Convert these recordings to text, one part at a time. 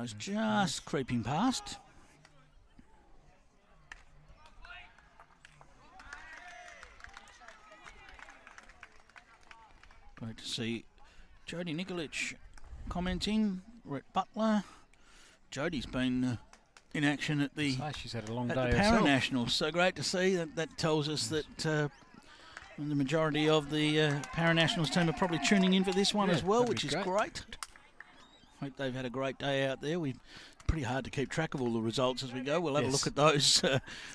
Those just creeping past. Great to see Jodie Nikolic commenting. Rhett Butler. Jodie's been in action at the she's had a long day Para-Nationals. So great to see. That tells us that the majority of the Para-Nationals team are probably tuning in for this one as well, which is great. Hope they've had a great day out there. It's pretty hard to keep track of all the results as we go. We'll have a look at those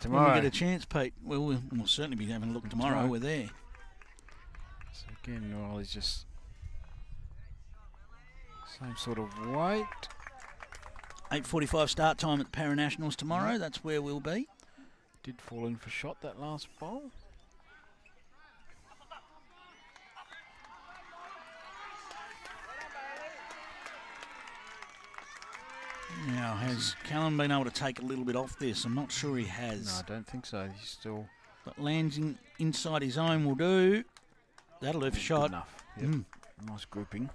tomorrow. When we get a chance, Pete. We'll certainly be having a look tomorrow. We're there. So again, Riley's just same sort of weight. 8:45 start time at the Para-Nationals tomorrow. That's where we'll be. Did fall in for shot that last bowl. Now, has Callum been able to take a little bit off this? I'm not sure he has. No, I don't think so. He's still... But lands inside his own will do. That'll do for shot. Good enough. Yep. Nice grouping.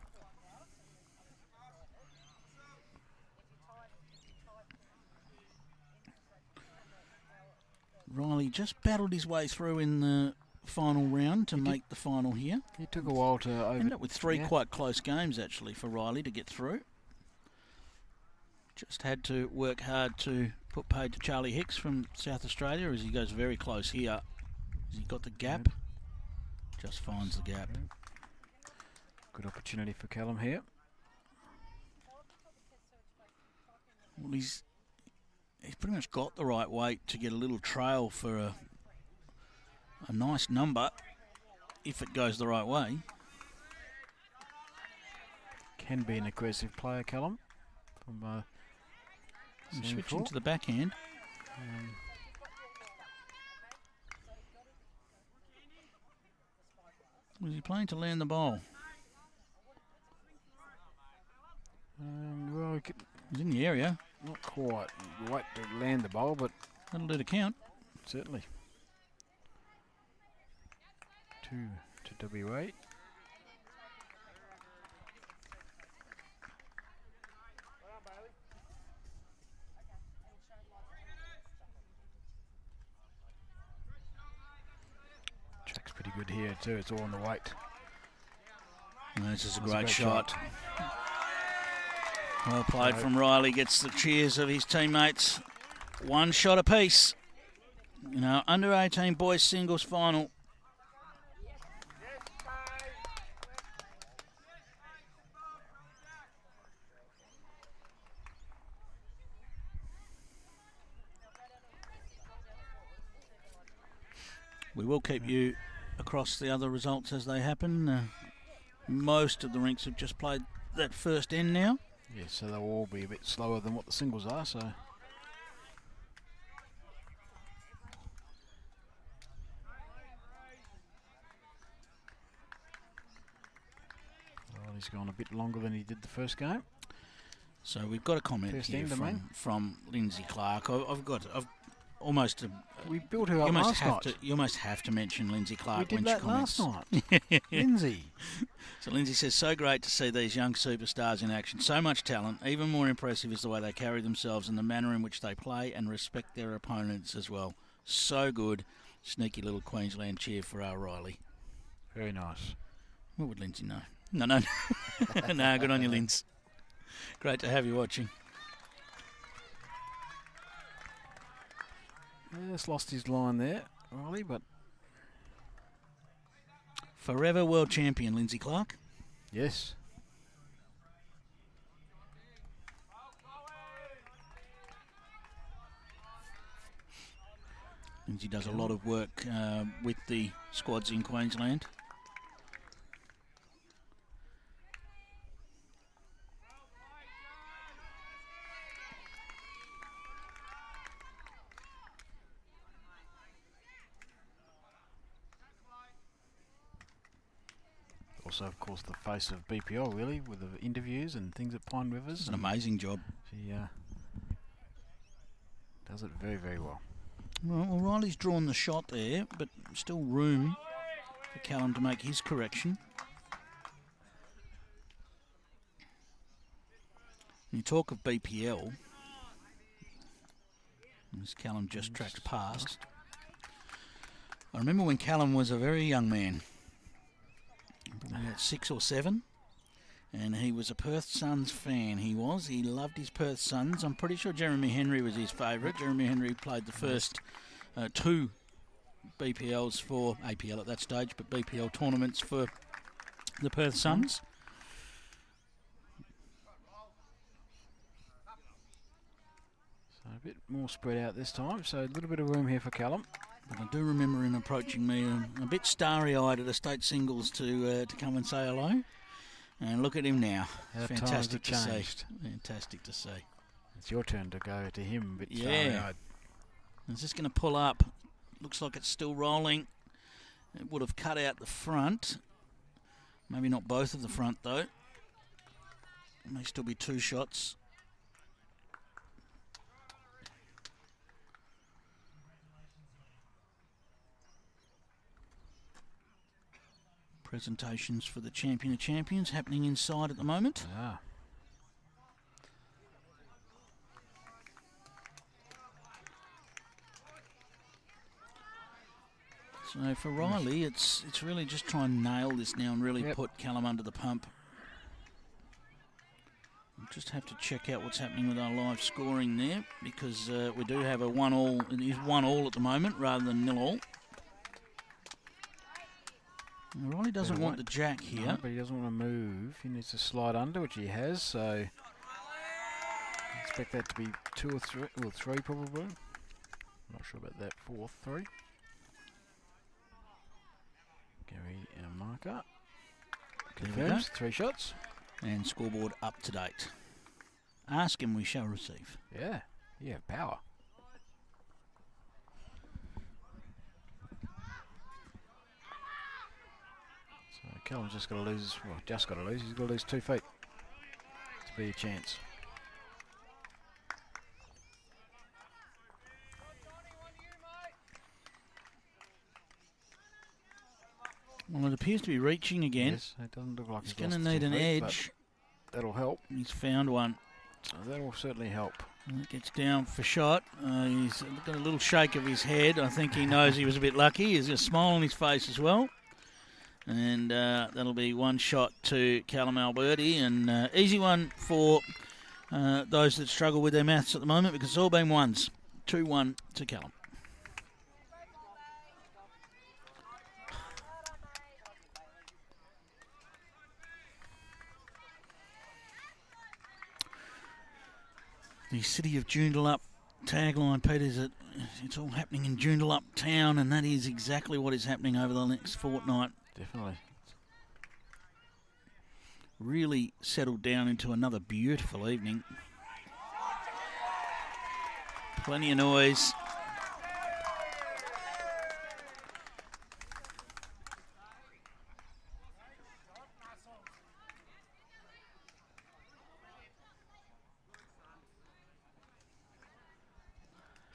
Riley just battled his way through in the final round to make the final here. He took a while to ended up with three quite close games, actually, for Riley to get through. Just had to work hard to put paid to Charlie Hicks from South Australia as he goes very close here. Has he got the gap? Just finds the gap. Good opportunity for Callum here. Well, he's pretty much got the right weight to get a little trail for a nice number if it goes the right way. Can be an aggressive player, Callum. From switching to the backhand. Was he playing to land the bowl? Well, he's in the area. Not quite right to land the bowl, but that'll do to count. Certainly. 2 to WA. Track's pretty good here too. It's all on the weight. This is a great shot. Well played from Riley. Gets the cheers of his teammates. One shot apiece. Under 18 boys singles final. We will keep you across the other results as they happen. Most of the rinks have just played that first end now. Yeah, so they'll all be a bit slower than what the singles are, so... Well, he's gone a bit longer than he did the first game. So we've got a comment here from Lindsay Clark. I've almost... we built her up last night. You almost have to mention Lindsay Clark when she comments. We did that last night. Lindsay. So Lindsay says, so great to see these young superstars in action. So much talent. Even more impressive is the way they carry themselves and the manner in which they play and respect their opponents as well. So good. Sneaky little Queensland cheer for our Riley. Very nice. What would Lindsay know? No. No, good on you, Linz. Great to have you watching. Just lost his line there, Riley, but... Forever world champion, Lindsay Clark. Yes. Lindsay does a lot of work with the squads in Queensland. Also, of course, the face of BPL, really, with the interviews and things at Pine Rivers. It's an amazing job. She does it very, very well. Well, Riley's drawn the shot there, but still room for Callum to make his correction. You talk of BPL, as Callum just tracked past. I remember when Callum was a very young man, probably at 6 or 7, and he was a Perth Suns fan. He loved his Perth Suns. I'm pretty sure Jeremy Henry was his favourite. Jeremy Henry played the first 2 BPLs for APL at that stage, but BPL tournaments for the Perth Suns. So a bit more spread out this time, so a little bit of room here for Callum. But I do remember him approaching me a bit starry-eyed at a state singles to come and say hello. And look at him now. Fantastic to see. Fantastic to see. It's your turn to go to him, but yeah. It's just going to pull up. Looks like it's still rolling. It would have cut out the front. Maybe not both of the front though. It may still be 2 shots. Presentations for the Champion of Champions happening inside at the moment. Ah. So for Riley, it's really just try and nail this now and really put Callum under the pump. We'll just have to check out what's happening with our live scoring there, because we do have a 1-all. It is 1-all at the moment rather than 0-all. Riley doesn't want the jack here. No, but he doesn't want to move. He needs to slide under, which he has, so I expect that to be 2 or 3, or 3 probably. Not sure about that. 4, 3. Gary and a marker. Confirms 3 shots. And scoreboard up to date. Ask him, we shall receive. Yeah, you have power. So Callum's just got to lose, well, he's got to lose 2 feet to be a chance. Well, it appears to be reaching again. Yes, it doesn't look like he's going to need an edge. That'll help. He's found one. So that'll certainly help. And it gets down for shot. He's got a little shake of his head. I think he knows he was a bit lucky. He's got a smile on his face as well. And that'll be 1 shot to Callum Alberti. And easy one for those that struggle with their maths at the moment, because it's all been ones. 2-1 to Callum. The City of Joondalup tagline, Peter, is that it's all happening in Joondalup town, and that is exactly what is happening over the next fortnight. Definitely. Really settled down into another beautiful evening. Plenty of noise.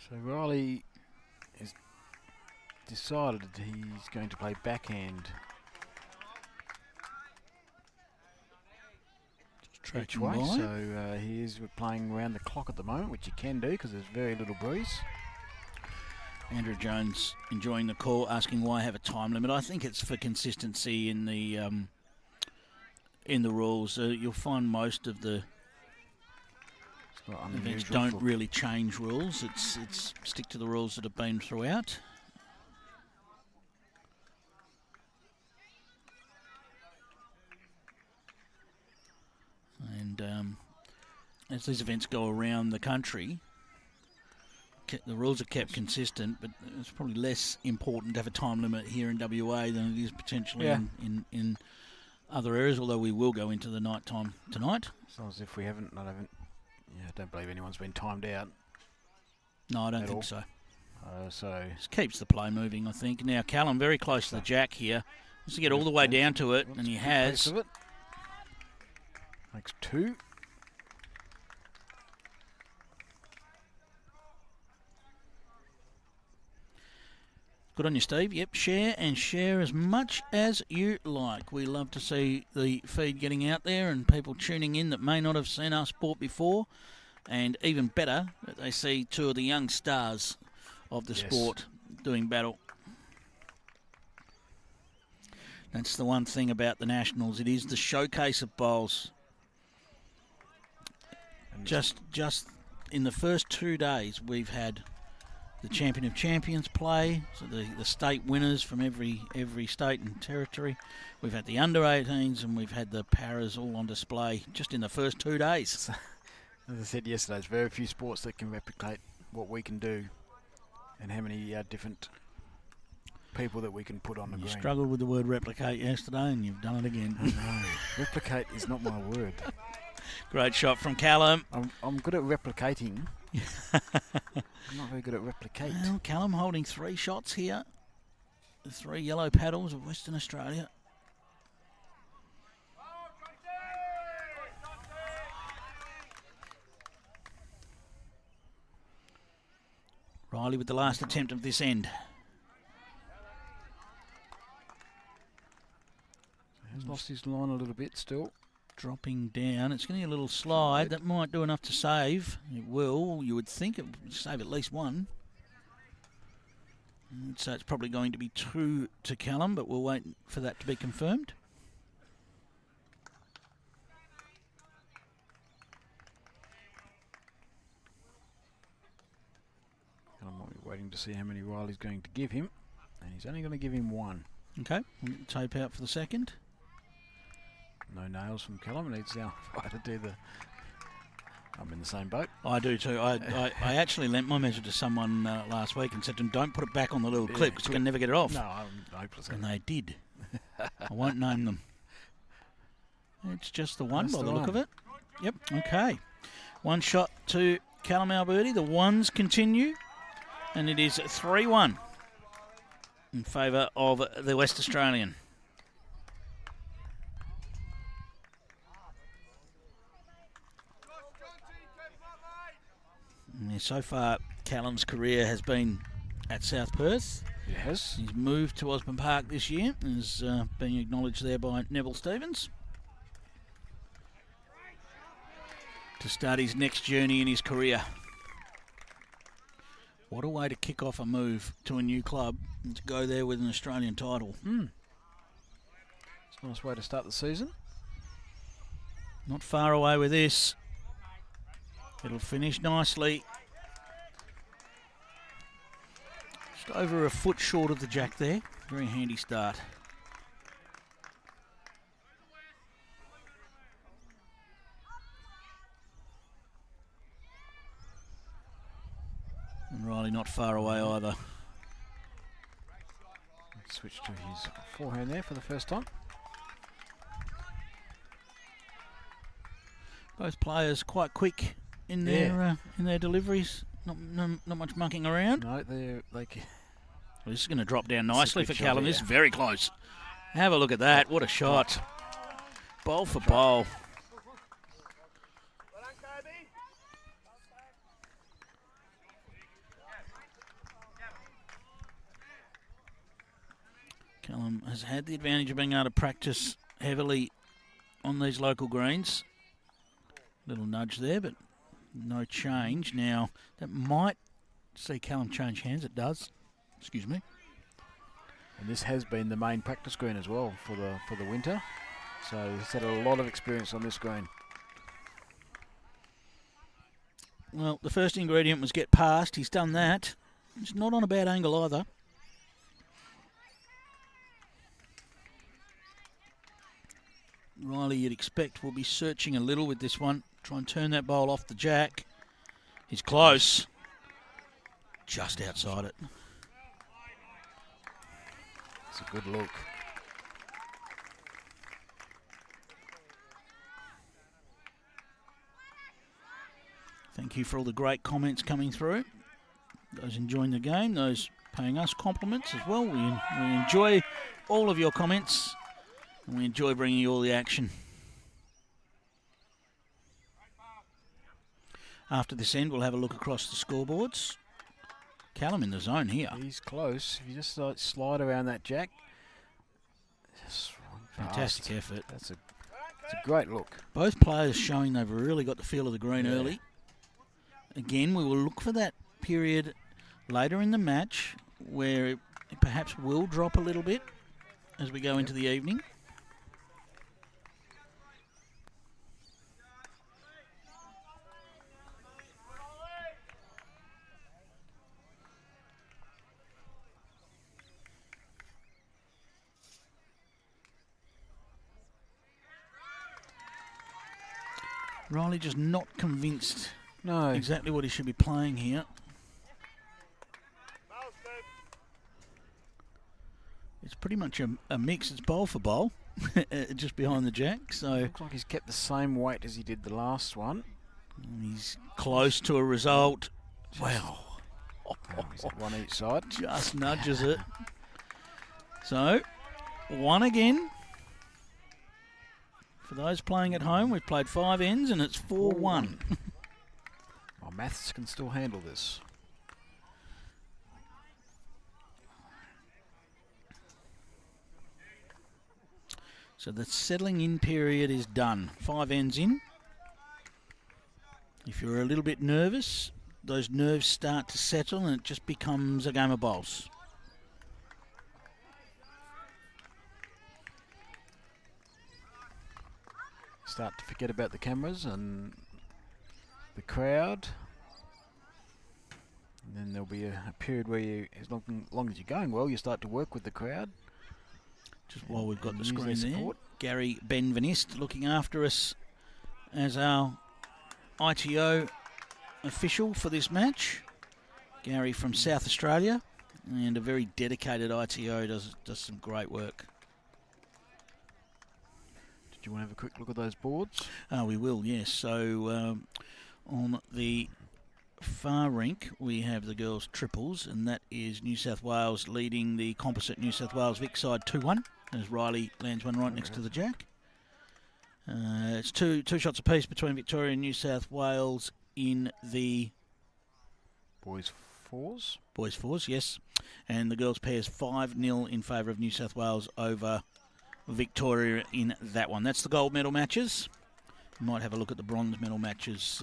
So Riley has decided that he's going to play backhand each way. So he is playing around the clock at the moment, which he can do because there's very little breeze. Andrew Jones enjoying the call, asking why have a time limit. I think it's for consistency in the rules. You'll find most of the events don't really change rules. It's stick to the rules that have been throughout. And as these events go around the country, the rules are kept consistent, but it's probably less important to have a time limit here in WA than it is potentially in other areas, although we will go into the night time tonight. As long as if we haven't, I don't believe anyone's been timed out. No, I don't think so. So just keeps the play moving, I think. Now Callum very close to the jack here. Wants to get all the way down to it, and he has. Makes 2. Good on you, Steve. Yep, share and share as much as you like. We love to see the feed getting out there and people tuning in that may not have seen our sport before. And even better, that they see two of the young stars of the sport doing battle. That's the one thing about the Nationals. It is the showcase of bowls. Just in the first 2 days, we've had the Champion of Champions play, so the state winners from every state and territory. We've had the under-18s and we've had the paras all on display just in the first 2 days. As I said yesterday, there's very few sports that can replicate what we can do and how many different people that we can put on the green. You struggled with the word replicate yesterday and you've done it again. No, replicate is not my word. Great shot from Callum. I'm good at replicating. I'm not very good at replicate. Well, Callum holding 3 shots here. The 3 yellow paddles of Western Australia. Riley with the last attempt of this end. He's lost his line a little bit still. Dropping down. It's getting a little slide. That might do enough to save. It will. You would think it would save at least one. So it's probably going to be 2 to Callum, but we'll wait for that to be confirmed. Callum might be waiting to see how many Riley's going to give him, and he's only going to give him 1. Okay, we'll get the tape out for the second. No nails from Callum. Needs now to do the. I'm in the same boat. I do too. I actually lent my measure to someone last week and said to them, "Don't put it back on the little clip because you can never get it off." No, I'm hopeless. And they did. I won't name them. It's just the one by the look of it. Yep. Okay. 1 shot to Callum Alberti. The ones continue, and it is 3-1 in favour of the West Australian. And so far, Callum's career has been at South Perth. Yes. He's moved to Osborne Park this year and is being acknowledged there by Neville Stevens to start his next journey in his career. What a way to kick off a move to a new club and to go there with an Australian title. It's a nice way to start the season. Not far away with this. It'll finish nicely. Just over a foot short of the jack there. Very handy start. And Riley not far away either. Switch to his forehand there for the first time. Both players quite quick in their deliveries. Not much mucking around. No, they're like. Well, this is going to drop down nicely for shot, Callum. This is very close. Have a look at that. What a shot. Bowl for bowl. Callum has had the advantage of being able to practice heavily on these local greens. Little nudge there, but no change. Now, that might see Callum change hands. It does. Excuse me. And this has been the main practice green as well for the winter. So he's had a lot of experience on this green. Well, the first ingredient was get past. He's done that. It's not on a bad angle either. Riley, you'd expect, will be searching a little with this one. Try and turn that bowl off the jack. He's close. Just outside it. It's a good look. Thank you for all the great comments coming through. Those enjoying the game, those paying us compliments as well. We enjoy all of your comments and we enjoy bringing you all the action. After this end, we'll have a look across the scoreboards. Callum in the zone here. He's close. If you just slide around that jack. Just Fantastic effort. It's a great look. Both players showing they've really got the feel of the green early. Again, we will look for that period later in the match where it perhaps will drop a little bit as we go into the evening. Riley just not convinced exactly what he should be playing here. It's pretty much a mix. It's bowl for bowl, just behind the jack. So looks like he's kept the same weight as he did the last one. He's close to a result. Wow. He's at one each side. Just nudges it. So, one again. For those playing at home, we've played 5 ends and it's 4-1. Well, maths can still handle this. So the settling in period is done. 5 ends in. If you're a little bit nervous, those nerves start to settle and it just becomes a game of bowls. Start to forget about the cameras and the crowd. And then there'll be a period where you, as long as you're going well, you start to work with the crowd. Just while we've got the screen there, Gary Benveniste looking after us as our ITO official for this match. Gary from South Australia and a very dedicated ITO, does some great work. Do you want to have a quick look at those boards? We will, yes. So on the far rink, we have the girls' triples, and that is New South Wales leading the composite New South Wales RINKSIDE 2-1, as Riley lands one right next to the jack. It's two shots apiece between Victoria and New South Wales in the boys' fours. Boys' fours, yes. And the girls' pairs 5-0 in favour of New South Wales over Victoria in that one. That's the gold medal matches. We might have a look at the bronze medal matches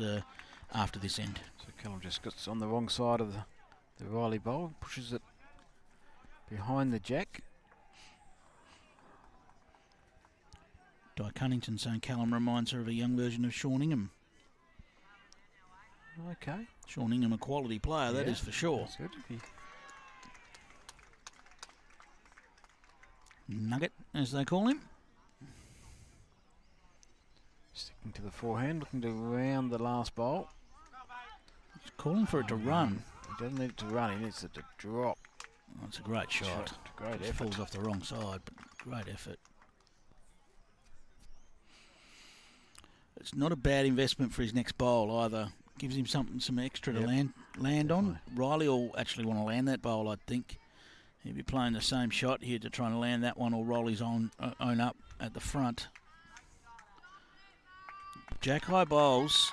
after this end. So Callum just gets on the wrong side of the Riley bowl, pushes it behind the jack. Di Cunnington saying Callum reminds her of a young version of Sean Ingham. Okay. Sean Ingham, a quality player, that is for sure. That's good. Nugget, as they call him. Sticking to the forehand, looking to round the last bowl. He's calling for it to run. He doesn't need it to run, he needs it to drop. Oh, it's a great shot. Great it effort. Falls off the wrong side, but great effort. It's not a bad investment for his next bowl either. Gives him some extra to land on. Riley will actually want to land that bowl, I think. He'll be playing the same shot here to try and land that one or roll his own up at the front. Jack high bowls.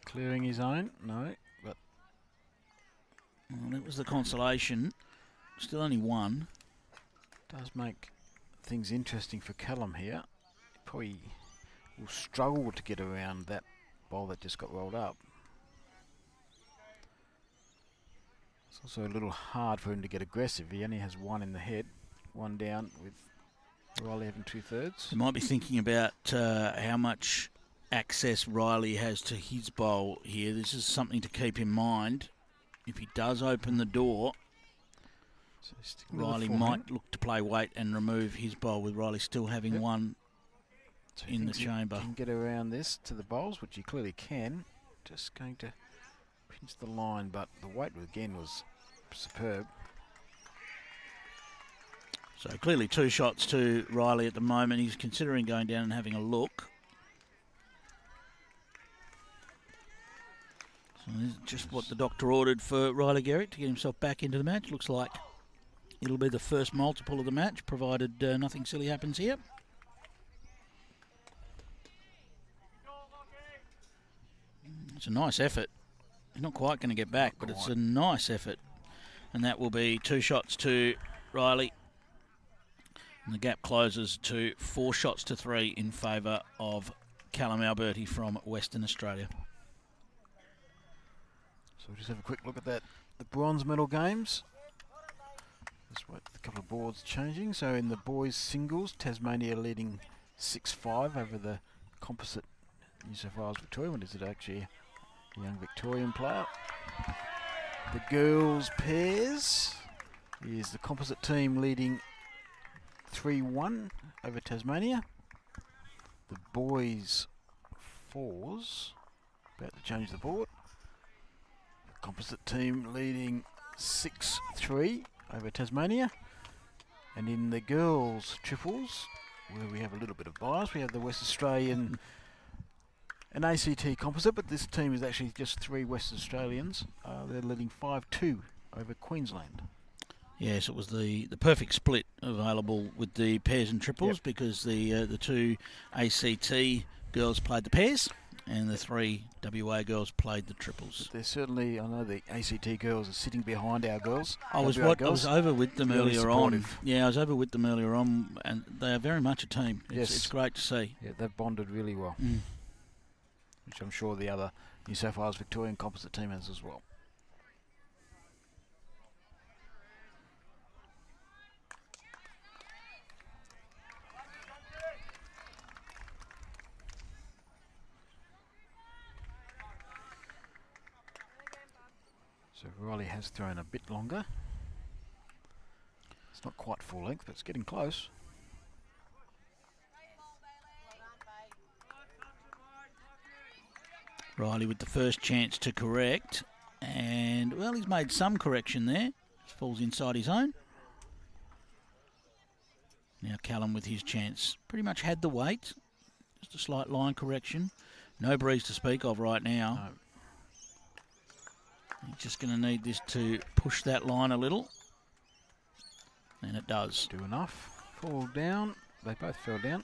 Clearing his own? No, but... Well, that was the consolation. Still only one. Does make things interesting for Callum here. Probably will struggle to get around that bowl that just got rolled up. It's also a little hard for him to get aggressive. He only has one in the head, one down with Riley having 2/3. He might be thinking about how much access Riley has to his bowl here. This is something to keep in mind. If he does open the door, so Riley might look to play weight and remove his bowl with Riley still having one so in the chamber. He can get around this to the bowls, which he clearly can. Just going to pinch the line, but the weight again was superb. So clearly 2 shots to Riley at the moment. He's considering going down and having a look. So this is just what the doctor ordered for Riley Gerick to get himself back into the match. Looks like it'll be the first multiple of the match, provided nothing silly happens here. It's a nice effort. He's not quite going to get back, but it's a nice effort. And that will be 2 shots to Riley. And the gap closes to 4 shots to 3 in favour of Callum Alberti from Western Australia. So we'll just have a quick look at that. The bronze medal games. Just wait, a couple of boards changing. So in the boys singles, Tasmania leading 6-5 over the composite New South Wales Victoria. What is it actually? A young Victorian player. The girls pairs is the composite team leading 3-1 over Tasmania. The boys fours about to change the board. The composite team leading 6-3 over Tasmania. And in the girls triples, where we have a little bit of bias, we have the West Australian an ACT composite, but this team is actually just 3 West Australians. They're leading 5-2 over Queensland. Yes, it was the perfect split available with the pairs and triples, because the 2 ACT girls played the pairs and the 3 WA girls played the triples. But they're certainly, I know the ACT girls are sitting behind our girls. I was over with them really earlier supportive. on. Yeah, I was over with them earlier on, and they are very much a team. It's great to see. Yeah, they've bonded really well, which I'm sure the other New South Wales Victorian composite team has as well. So Riley has thrown a bit longer. It's not quite full length, but it's getting close. Riley with the first chance to correct, and well, he's made some correction there. Falls inside his own. Now Callum with his chance pretty much had the weight. Just a slight line correction. No breeze to speak of right now. No. He's just going to need this to push that line a little. And it does. Do enough. Fall down. They both fell down.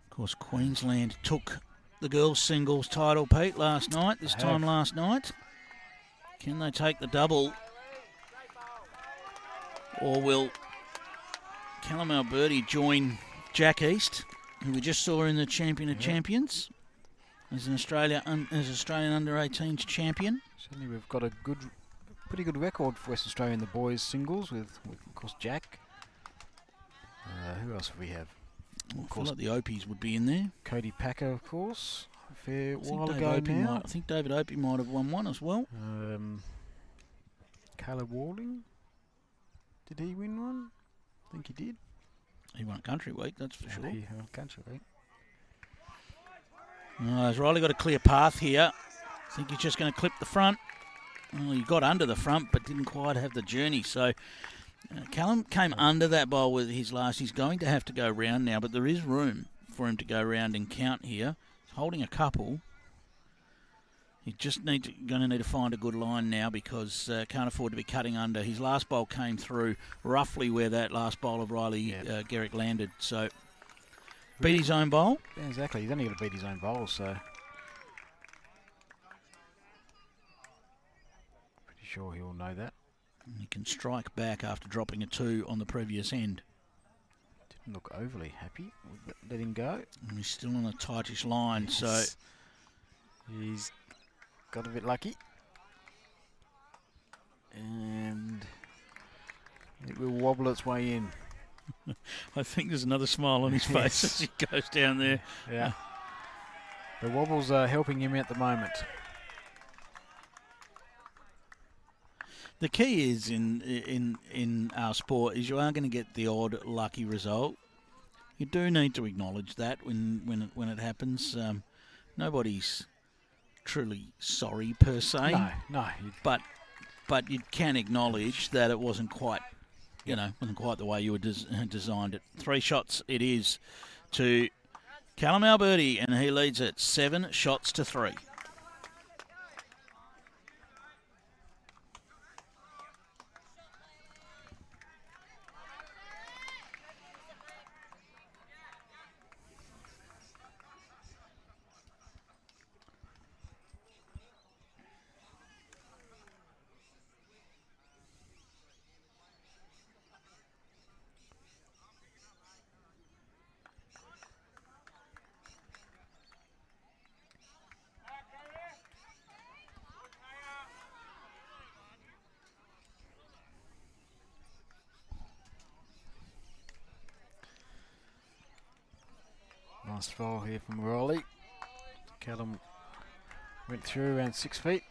Of course, Queensland took the girls' singles title, Pete, last night. Last night. Can they take the double? Or will Callum Alberti join Jack East, who we just saw in the Champion of Champions, as an Australian under-18s champion? Certainly we've got a pretty good record for West Australia in the boys singles with of course, Jack. Who else have we have? Of course, like the Opies would be in there. Cody Packer, of course. A fair while ago now. I think David Opie might have won one as well. Caleb Walding. Did he win one? I think he did. He won Country Week, that's for sure. He won Country Week. Has Riley got a clear path here? I think he's just going to clip the front. Well, he got under the front but didn't quite have the journey. So Callum came under that bowl with his last. He's going to have to go round now, but there is room for him to go round and count here. He's holding a couple. He's just going to need to find a good line now, because can't afford to be cutting under. His last bowl came through roughly where that last bowl of Riley Gerick landed. So beat his own bowl. Yeah, exactly. He's only got to beat his own bowl, so pretty sure he'll know that. And he can strike back after dropping a 2 on the previous end. Didn't look overly happy with letting go. And he's still on a tightish line, so he's got a bit lucky. And it will wobble its way in. I think there's another smile on his face as he goes down there. Yeah. The wobbles are helping him at the moment. The key is in our sport is you are going to get the odd lucky result. You do need to acknowledge that when it happens. Nobody's truly sorry per se. No. But you can acknowledge that it wasn't quite, wasn't quite the way you had designed it. 3 shots it is to Callum Alberti, and he leads it 7 shots to 3. Last foul here from Riley. Callum went through around 6 feet.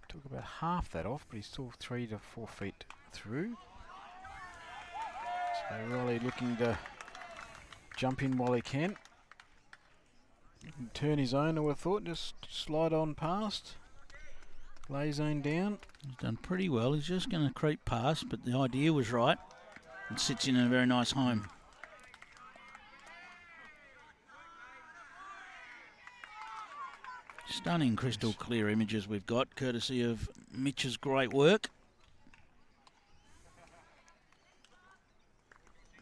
Took about half that off, but he's still 3 to 4 feet through. So Riley looking to jump in while he can. Turn his own, I would have thought, just slide on past. Lay zone down. He's done pretty well. He's just going to creep past, but the idea was right. And sits in a very nice home. Stunning crystal clear images we've got, courtesy of Mitch's great work.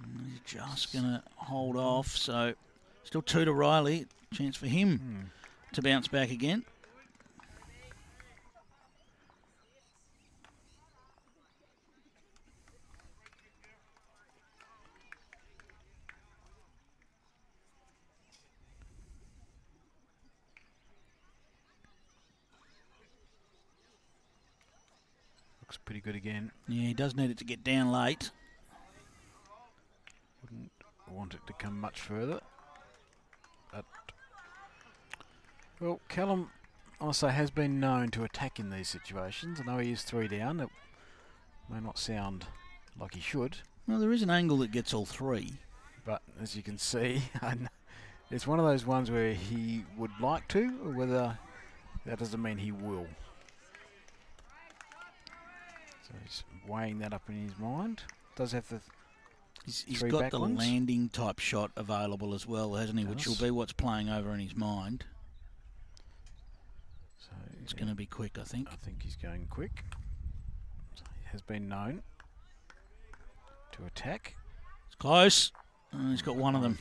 And he's just going to hold off, so still 2 to Riley. Chance for him to bounce back again. Looks pretty good again. Yeah, he does need it to get down late. Wouldn't want it to come much further. But, well, Callum, I say, has been known to attack in these situations. I know he is 3 down. It may not sound like he should. Well, there is an angle that gets all 3. But as you can see, it's one of those ones where he would like to, or whether that doesn't mean he will. So he's weighing that up in his mind. Does have the He's got the landing type shot available as well, hasn't he? Which will be what's playing over in his mind. So it's going to be quick, I think. I think he's going quick. So he has been known to attack. It's close. He's got one of them.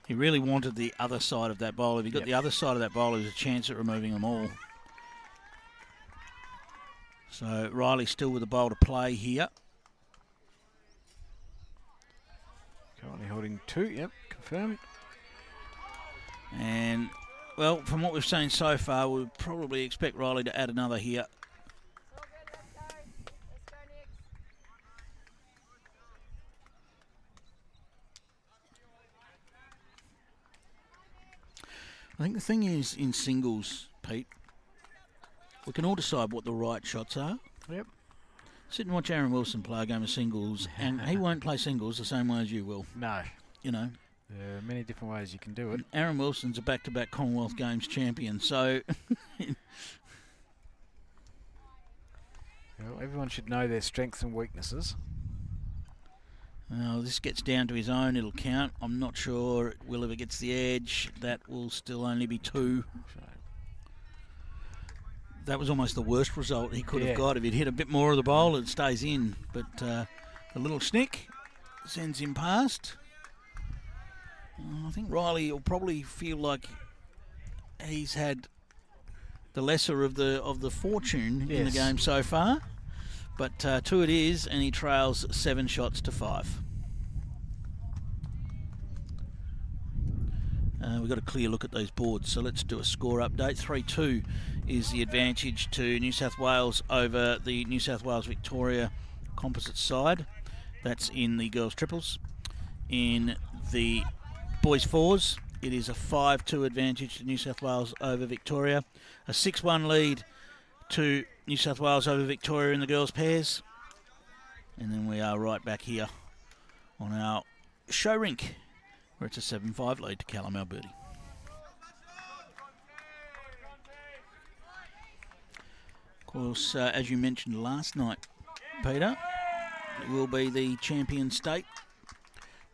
He really wanted the other side of that bowl. If he got the other side of that bowl, there's a chance at removing them all. So Riley still with the bowl to play here. Currently holding 2, yep, confirmed. And, well, from what we've seen so far, we'll probably expect Riley to add another here. I think the thing is, in singles, Pete, we can all decide what the right shots are. Yep. Sit and watch Aaron Wilson play a game of singles, and he won't play singles the same way as you will. No. You know. There are many different ways you can do it. Aaron Wilson's a back-to-back Commonwealth Games champion, so... Well, everyone should know their strengths and weaknesses. This gets down to his own, it'll count. I'm not sure it will if it gets the edge. That will still only be 2. That was almost the worst result he could have got. If he'd hit a bit more of the bowl, it stays in. But the little snick sends him past. I think Riley will probably feel like he's had the lesser of the fortune in the game so far. But 2 it is, and he trails 7 shots to 5. We've got a clear look at those boards, so let's do a score update. 3-2 is the advantage to New South Wales over the New South Wales-Victoria composite side. That's in the girls' triples. In the boys' fours, it is a 5-2 advantage to New South Wales over Victoria. A 6-1 lead to New South Wales over Victoria in the girls' pairs. And then we are right back here on our show rink, where it's a 7-5 lead to Callum Alberti. Of course, as you mentioned last night, Peter, it will be the champion state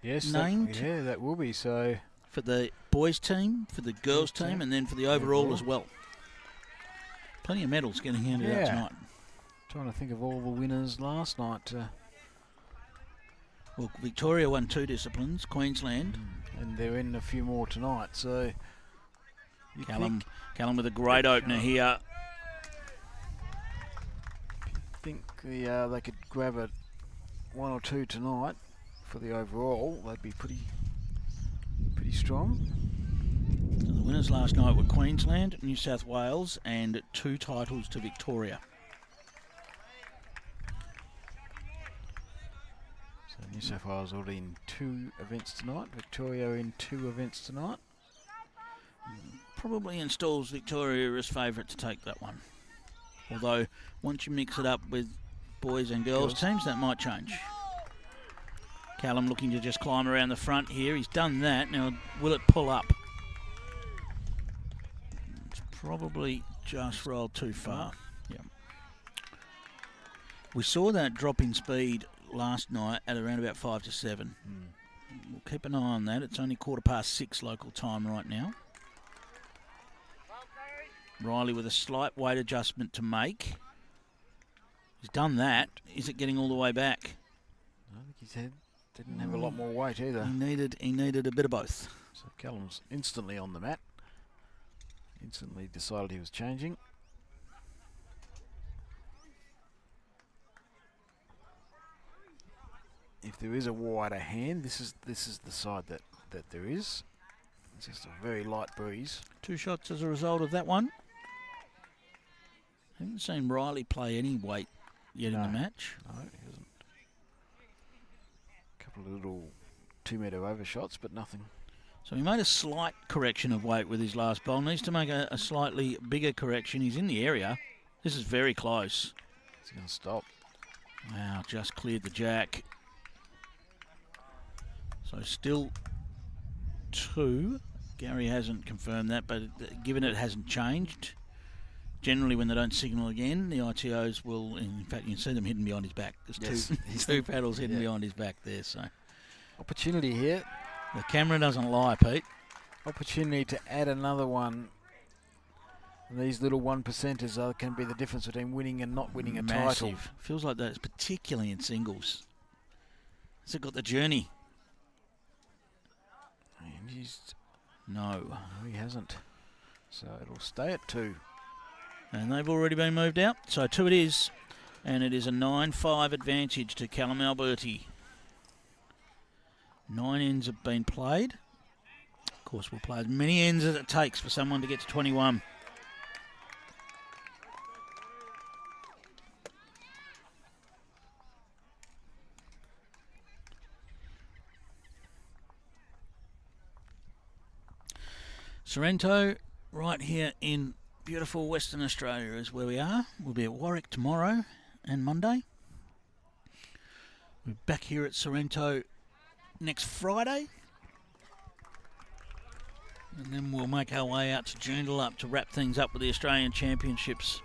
named. That will be. So for the boys team, for the girls team, and then for the overall as well. Plenty of medals getting handed out tonight. Trying to think of all the winners last night. Well, Victoria won 2 disciplines, Queensland. And they're in a few more tonight, so... Callum with a great opener here. I think they could grab 1 or 2 tonight for the overall, they'd be pretty strong. So the winners last night were Queensland, New South Wales, and 2 titles to Victoria. So New South Wales already in 2 events tonight, Victoria in 2 events tonight. Probably installs Victoria as favourite to take that one. Although, once you mix it up with boys and girls teams, that might change. Callum looking to just climb around the front here. He's done that. Now, will it pull up? It's probably just rolled too far. Yeah. We saw that drop in speed last night at around about 5 to 7. We'll keep an eye on that. It's only 6:15 local time right now. Riley with a slight weight adjustment to make. He's done that. Is it getting all the way back? I think his head didn't have a lot more weight either. He needed a bit of both. So Callum's instantly on the mat. Instantly decided he was changing. If there is a wider hand, this is the side that there is. It's just a very light breeze. 2 shots as a result of that one. Haven't seen Riley play any weight yet in the match. No, he hasn't. A couple of little 2-metre overshots, but nothing. So he made a slight correction of weight with his last bowl. Needs to make a slightly bigger correction. He's in the area. This is very close. He's going to stop. Wow, just cleared the jack. So still 2. Gary hasn't confirmed that, but given it hasn't changed, generally when they don't signal again, the ITOs will, in fact, you can see them hidden behind his back. There's two paddles hidden behind his back there. So opportunity here. The camera doesn't lie, Pete. Opportunity to add another one. And these little 1%ers can be the difference between winning and not winning a title. Feels like that, particularly in singles. Has it got the journey? And No, he hasn't. So it'll stay at 2. And they've already been moved out. So 2 it is. And it is a 9-5 advantage to Callum Alberti. 9 ends have been played. Of course, we'll play as many ends as it takes for someone to get to 21. Sorrento, right here in beautiful Western Australia is where we are. We'll be at Warwick tomorrow and Monday. We're back here at Sorrento next Friday. And then we'll make our way out to Joondalup to wrap things up with the Australian Championships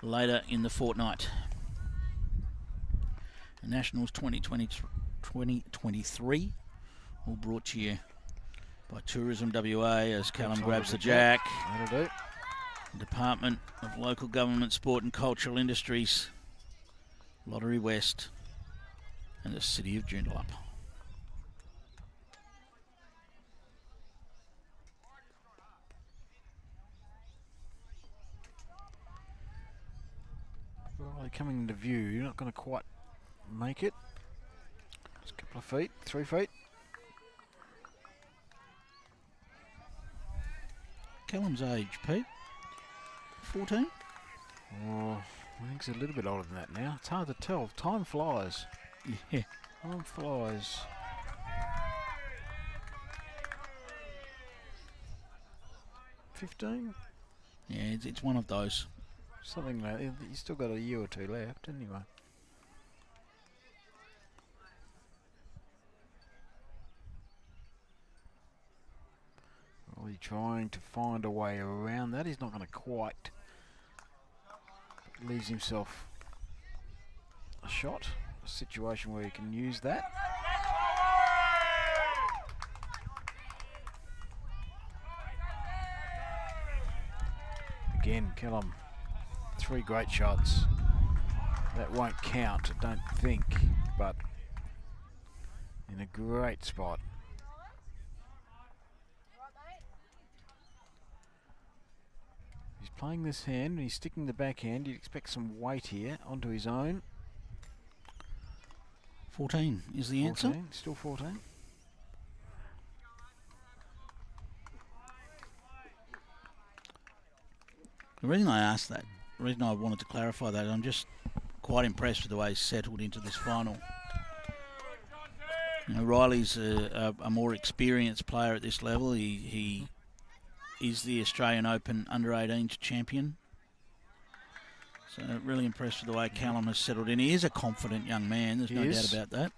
later in the fortnight. The Nationals 2023 all brought to you by Tourism WA as Callum grabs the jack. That'll do. Department of Local Government, Sport and Cultural Industries, Lottery West, and the City of Joondalup. Well, coming into view, you're not going to quite make it. Just a couple of feet, 3 feet. Callum's age, Pete? 14? Oh, I think he's a little bit older than that now. It's hard to tell. Time flies. Yeah. Time flies. $15? Yeah, it's one of those. Something like that. He's still got a year or 2 left, anyway. Really trying to find a way around that. He's not going to quite. Leaves himself a shot, a situation where he can use that. Again, Callum, 3 great shots. That won't count, I don't think, but in a great spot. He's playing this hand and he's sticking the backhand. You'd expect some weight here onto his own. 14 is the answer. 14, still 14. The reason I asked that, the reason I wanted to clarify that, I'm just quite impressed with the way he's settled into this final. You know, Riley's a more experienced player at this level. He is the Australian Open Under-18s champion. So really impressed with the way Callum has settled in. He is a confident young man, there's no doubt about that.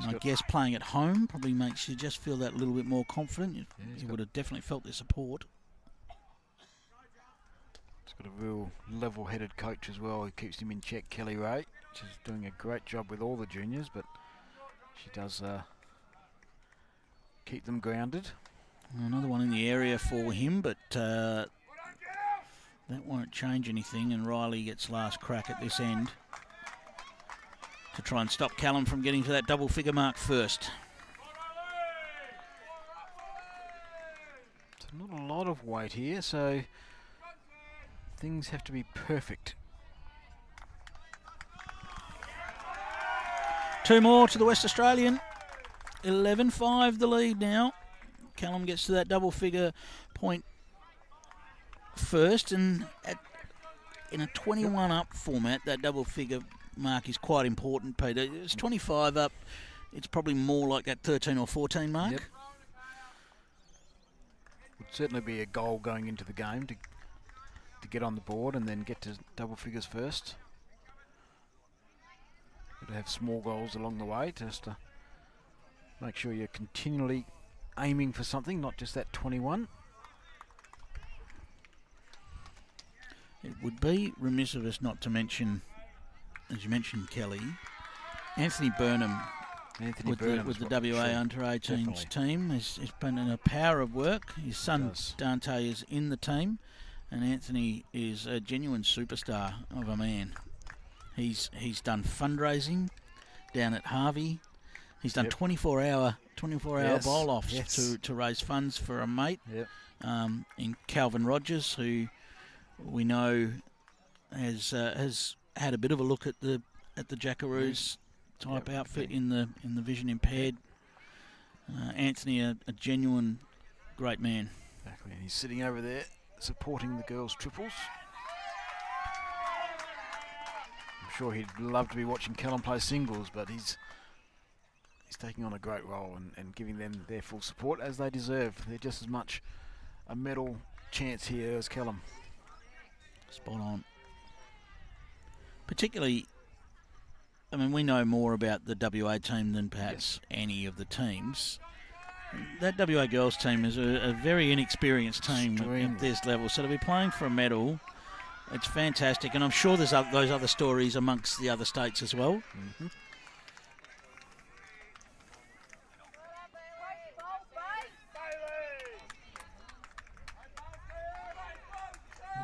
And I guess playing at home probably makes you just feel that little bit more confident. You would have definitely felt their support. He's got a real level-headed coach as well. He keeps him in check, Kelly Ray. She's doing a great job with all the juniors, but she does keep them grounded. Another one in the area for him, but that won't change anything, and Riley gets last crack at this end to try and stop Callum from getting to that double figure mark first. So not a lot of weight here, so things have to be perfect. 2 more to the West Australian. 11-5 the lead now. Callum gets to that double figure point first, and in a 21 up format, that double figure mark is quite important, Peter. It's 25 up. It's probably more like that 13 or 14 mark. Yep. Would certainly be a goal going into the game to get on the board and then get to double figures first. Got to have small goals along the way just to make sure you're continually aiming for something, not just that 21. It would be remiss of us not to mention, as you mentioned, Kelly, Anthony Burnham with the WA Under-18s team has been in a power of work. His son Dante is in the team, and Anthony is a genuine superstar of a man. He's done fundraising down at Harvey. He's done 24-hour bowl-offs to raise funds for a mate in Calvin Rogers, who we know has had a bit of a look at the Jackaroos type outfit in the vision impaired. Anthony, a genuine great man. Exactly, and he's sitting over there supporting the girls' triples. I'm sure he'd love to be watching Callum play singles, but he's taking on a great role and giving them their full support as they deserve. They're just as much a medal chance here as Callum. Spot on. Particularly, I mean, we know more about the WA team than perhaps any of the teams. That WA girls team is a very inexperienced team at this level, so to be playing for a medal, it's fantastic, and I'm sure there's those other stories amongst the other states as well. Mm-hmm.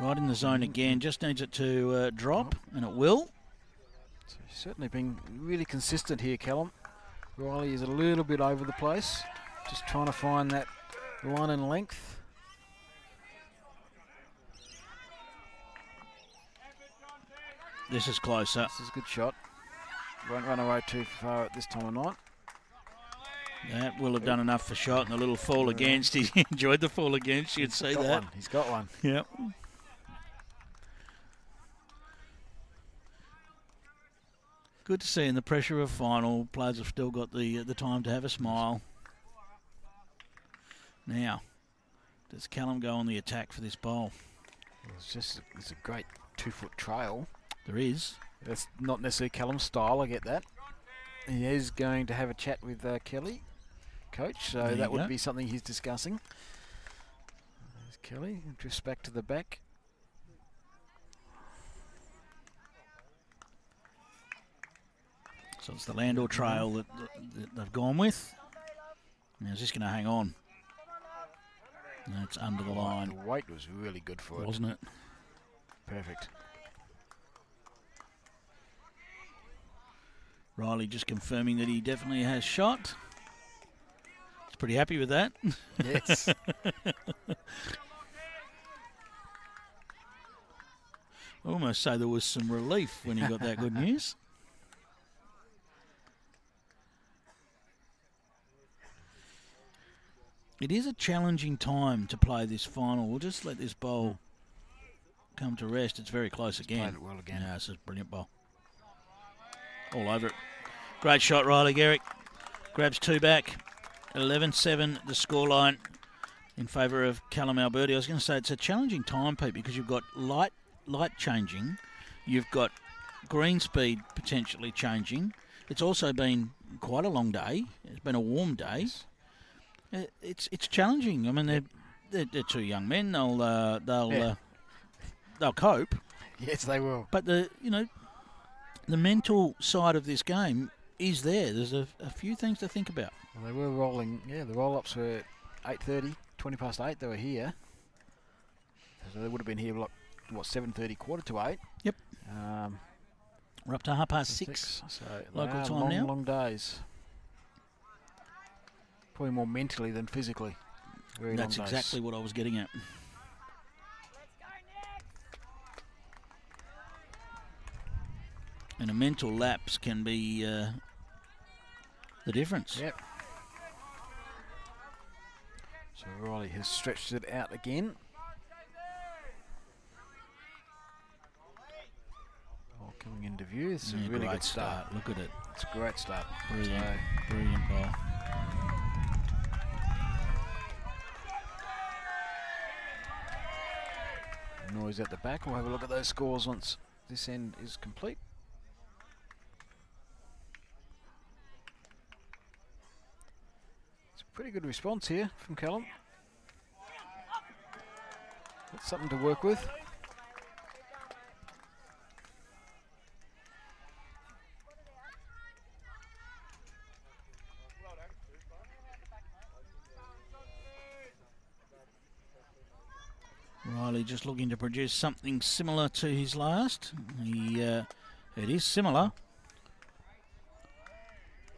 Right in the zone again, just needs it to drop, and it will. So he's certainly been really consistent here, Callum. Riley is a little bit over the place, just trying to find that line and length. This is closer. This is a good shot. Won't run away too far at this time of night. That will have done enough for shot, and a little fall against. He enjoyed the fall against, you'd see that. He's got one. Yep. Good to see in the pressure of a final, players have still got the time to have a smile. Now, does Callum go on the attack for this bowl? Well, it's a great 2-foot trail. There is. That's not necessarily Callum's style, I get that. He is going to have a chat with Kelly, coach, so that would be something he's discussing. There's Kelly, drifts back to the back. So it's the Landor trail that they've gone with. Now, is this going to hang on? No, it's under the line. The weight was really good for it. Wasn't it? Perfect. Riley just confirming that he definitely has shot. He's pretty happy with that. Yes. I almost say there was some relief when he got that good news. It is a challenging time to play this final. We'll just let this bowl come to rest. It's very close again. Played it well again. Yeah, this is a brilliant bowl. All over it. Great shot, Riley Gerick. Grabs 2 back. 11-7 the scoreline in favour of Callum Alberti. I was going to say it's a challenging time, Pete, because you've got light changing. You've got green speed potentially changing. It's also been quite a long day. It's been a warm day. It's challenging. I mean, they're 2 young men. They'll cope. Yes, they will. But the mental side of this game is there. There's a few things to think about. Well, they were rolling. Yeah, the roll-ups were 8:30, 20 past 8. They were here. So they would have been here, like, 7:30, 7:45. Yep. We're up to 6:30. So local time long, now. Long days. Probably more mentally than physically. Very That's long days. exactly what I was getting at. And a mental lapse can be the difference. Yep. So Riley has stretched it out again. Ball coming into view. It's a really great good start. Look at it. It's a great start. Brilliant. So, Brilliant ball. noise at the back. We'll have a look at those scores once this end is complete. It's a pretty good response here from Callum. That's something to work with. Riley just looking to produce something similar to his last. It is similar.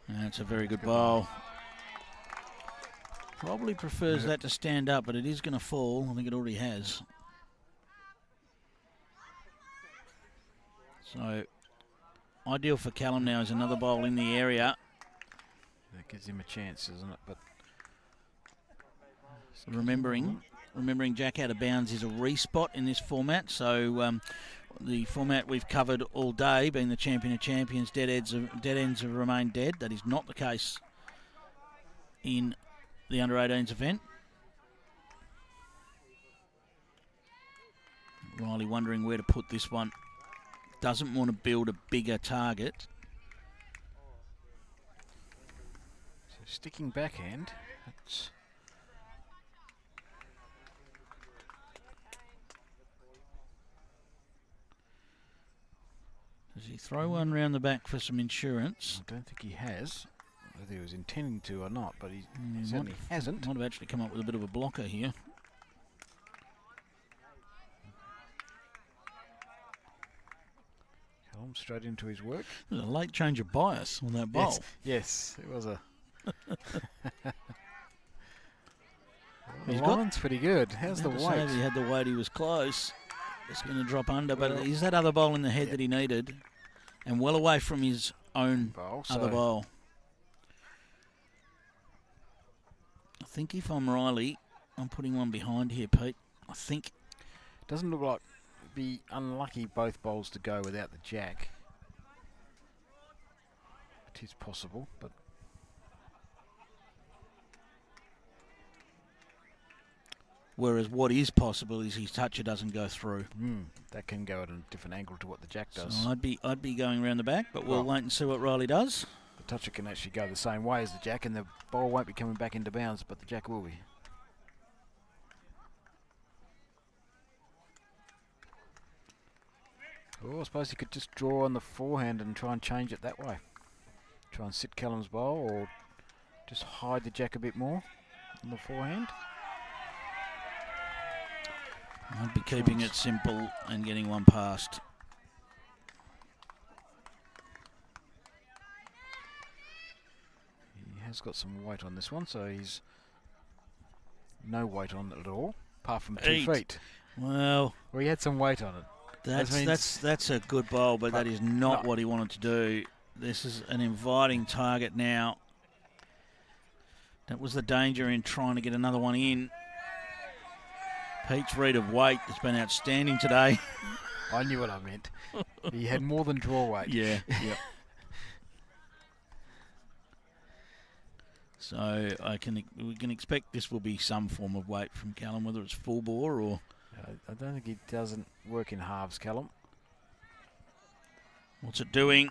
That's a very good bowl. Probably prefers that to stand up, but it is going to fall. I think it already has. So, ideal for Callum now is another bowl in the area. That gives him a chance, doesn't it? But remembering Jack out of bounds is a respot in this format. So the format we've covered all day, being the champion of champions, dead ends have remained dead. That is not the case in the under-18s event. Riley wondering where to put this one. Doesn't want to build a bigger target. So sticking backhand. That's Does he throw one round the back for some insurance? I don't think he has. Whether he was intending to or not, but he certainly hasn't. Might have actually come up with a bit of a blocker here. Callum straight into his work. There's a late change of bias on that bowl. Yes, it was a. He's the line's pretty good. How's the weight? If he had the weight, he was close. It's going to drop under, but he's that other bowl in the head that he needed, and well away from his own other bowl. I think if I'm Riley, I'm putting one behind here, Pete. I think. Doesn't look like it'd be unlucky both bowls to go without the jack. It is possible, but. Whereas what is possible is his toucher doesn't go through. That can go at a different angle to what the jack does. So I'd be going around the back, but we'll wait and see what Riley does. The toucher can actually go the same way as the jack, and the ball won't be coming back into bounds, but the jack will be. Oh, I suppose he could just draw on the forehand and try and change it that way. Try and sit Callum's bowl, or just hide the jack a bit more on the forehand. I'd be keeping it simple and getting one past. He has got some weight on this one, so he's no weight on it at all, apart from 2 feet. Well, he had some weight on it. That's a good bowl, but that is not what he wanted to do. This is an inviting target now. That was the danger in trying to get another one in. Pete's read of weight has been outstanding today. I knew what I meant. He had more than draw weight. Yeah, yep. So we can expect this will be some form of weight from Callum, whether it's full bore or... I don't think he doesn't work in halves, Callum. What's it doing?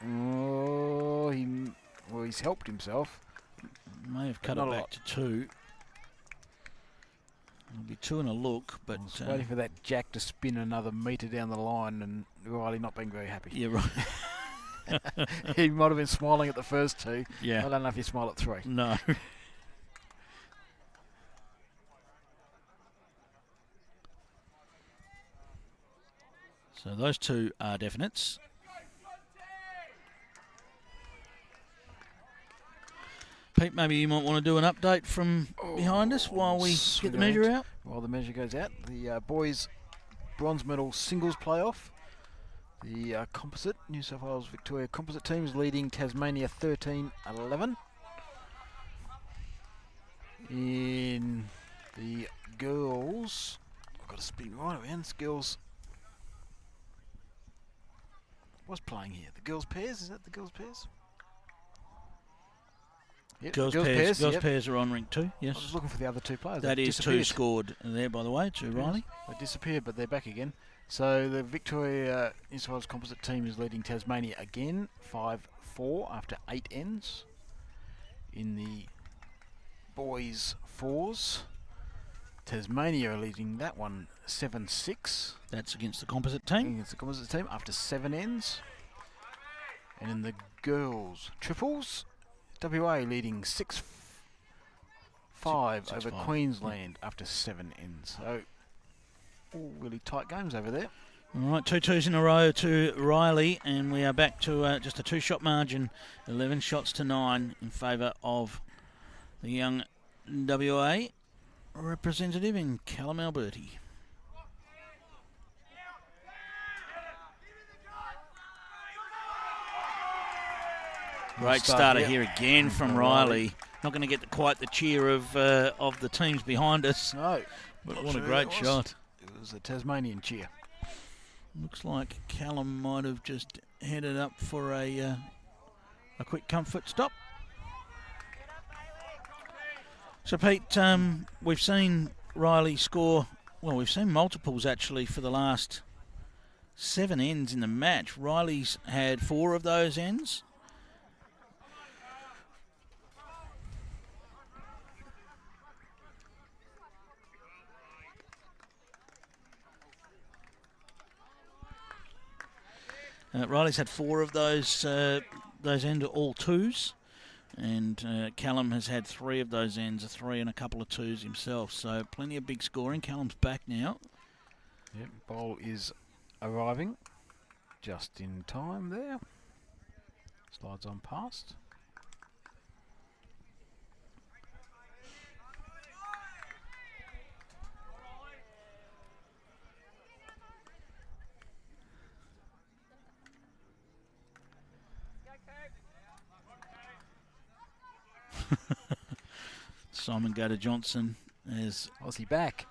Oh, he's helped himself. May have cut it back to 2. It'll be 2 and a look, but... I was waiting for that jack to spin another metre down the line and Riley not being very happy. Yeah, right. He might have been smiling at the first 2. Yeah. I don't know if you smile at 3. No. So those 2 are definites. Pete, maybe you might want to do an update from behind us while we get the measure out. While the measure goes out, the boys' bronze medal singles playoff. The composite, New South Wales Victoria composite teams leading Tasmania 13-11. In the girls, I've got to spin right around. Girls was playing here. The girls' pairs, is that the girls' pairs? Yep, Girls pairs are on rink 2, yes. I was looking for the other 2 players. That is 2 scored there, by the way, to Riley. They disappeared, but they're back again. So the Victoria New South Wales composite team is leading Tasmania again, 5-4 after 8 ends. In the boys' fours, Tasmania are leading that one 7-6. That's against the composite team. Against the composite team after 7 ends. And in the girls' triples, WA leading 6-5 over Queensland after 7 ends. So, all really tight games over there. All right, 2 2s in a row to Riley, and we are back to just a 2-shot margin, 11 shots to 9 in favour of the young WA representative in Callum Alberti. Great starter here again from Riley. Not going to get quite the cheer of the teams behind us. No. But what a great shot. It was a Tasmanian cheer. Looks like Callum might have just headed up for a quick comfort stop. So, Pete, we've seen Riley score... Well, we've seen multiples, actually, for the last 7 ends in the match. Riley's had 4 of those ends. Riley's had 4 of those ends, all 2s, and Callum has had 3 of those ends, a 3 and a couple of 2s himself. So plenty of big scoring. Callum's back now. Yep, bowl is arriving just in time there. Slides on past. Simon Gator-Johnson as... Aussie back.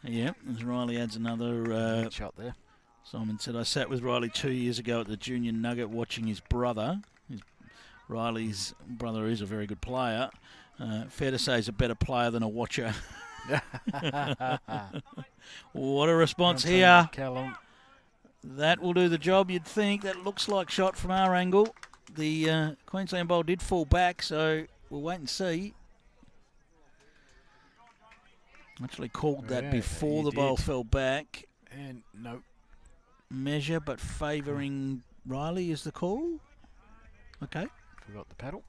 Yep, as Riley adds another... shot there. Simon said, I sat with Riley 2 years ago at the Junior Nugget watching his brother. Riley's brother is a very good player. Fair to say he's a better player than a watcher. What a response here. Callum. That will do the job, you'd think. That looks like shot from our angle. The Queensland bowl did fall back, so we'll wait and see. Actually called that before the bowl fell back. And no. Measure, but favouring Riley is the call. Okay. Forgot the paddle.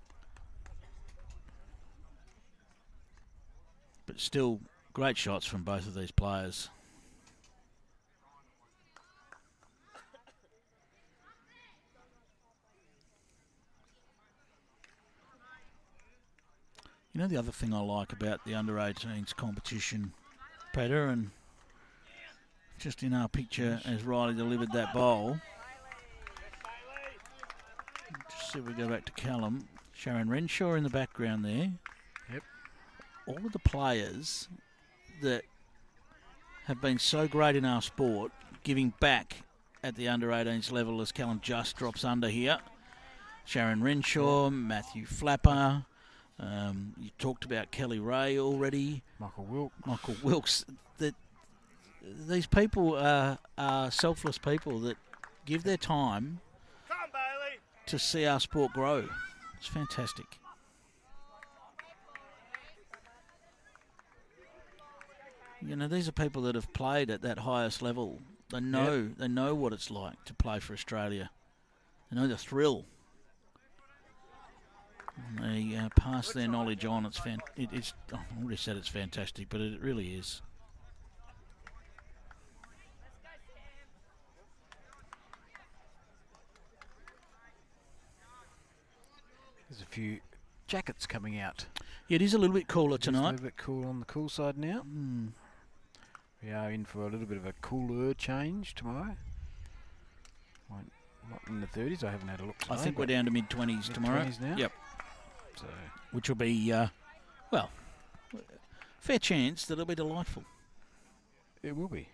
But still, great shots from both of these players. You know the other thing I like about the under-18s competition, Peter, and just in our picture as Riley delivered that bowl. Just see if we go back to Callum. Sharon Renshaw in the background there. all of the players that have been so great in our sport giving back at the under-18s level as Callum just drops under here. Sharon Renshaw, Matthew Flapper. You talked about Kelly Ray already. Michael Wilkes. These people are selfless people that give their time to see our sport grow. It's fantastic. You know, these are people that have played at that highest level. They know what it's like to play for Australia. They know the thrill. And they pass their knowledge on. It's I already said it's fantastic, but it really is. There's a few jackets coming out. Yeah, it is a little bit cooler tonight. A little bit cool on the cool side now. We are in for a little bit of a cooler change tomorrow. Not in the 30s. I haven't had a look today. I think we're down to mid-20s tomorrow. Mid-20s now? Yep. So, which will be, well, fair chance that it'll be delightful. It will be.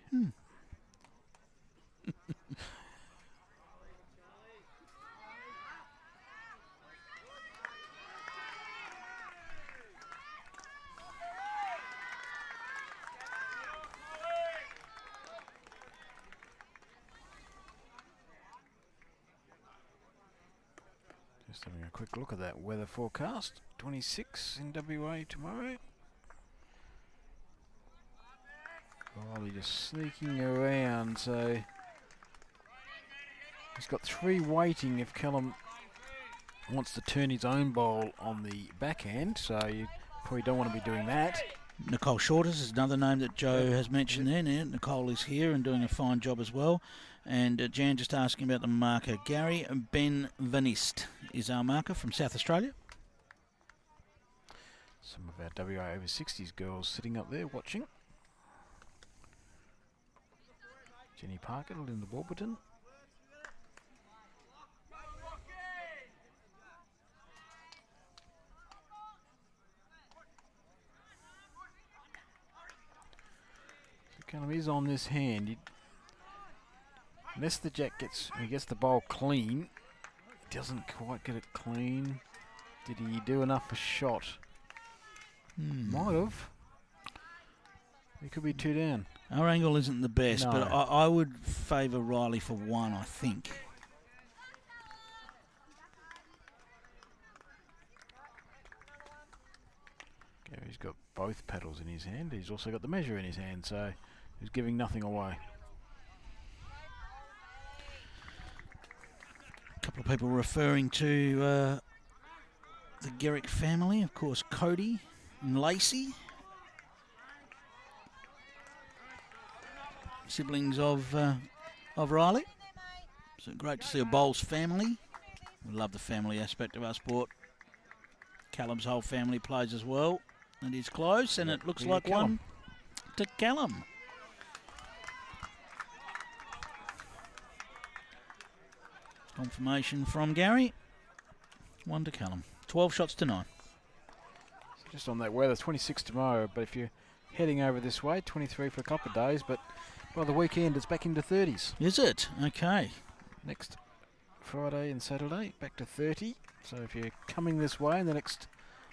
Just having a quick look at that weather forecast. 26 in WA tomorrow. Riley just sneaking around, so he's got 3 waiting if Callum wants to turn his own bowl on the backhand, so you probably don't want to be doing that. Nicole Shorters is another name that Joe has mentioned there. Now, Nicole is here and doing a fine job as well. And Jan just asking about the marker. Gary Ben Vanist is our marker from South Australia. Some of our WA over 60s girls sitting up there watching. Jenny Parker, Linda Warburton. So Callum is on this hand. Unless the jack gets the bowl clean, he doesn't quite get it clean. Did he do enough a shot? Might have. He could be 2 down. Our angle isn't the best, No. but I would favour Riley for 1, I think. Gary's got both paddles in his hand. He's also got the measure in his hand, so he's giving nothing away. A couple of people referring to the Gerick family, of course, Cody and Lacey, siblings of Riley. So great to see a Bowles family. We love the family aspect of our sport. Callum's whole family plays as well. It is close, and it looks like Callum. 1 to Callum. Confirmation from Gary. 1 to Callum. 12 shots to 9. Just on that weather, 26 tomorrow, but if you're heading over this way, 23 for a couple of days, but by the weekend it's back into 30s. Is it? Okay. Next Friday and Saturday, back to 30. So if you're coming this way in the next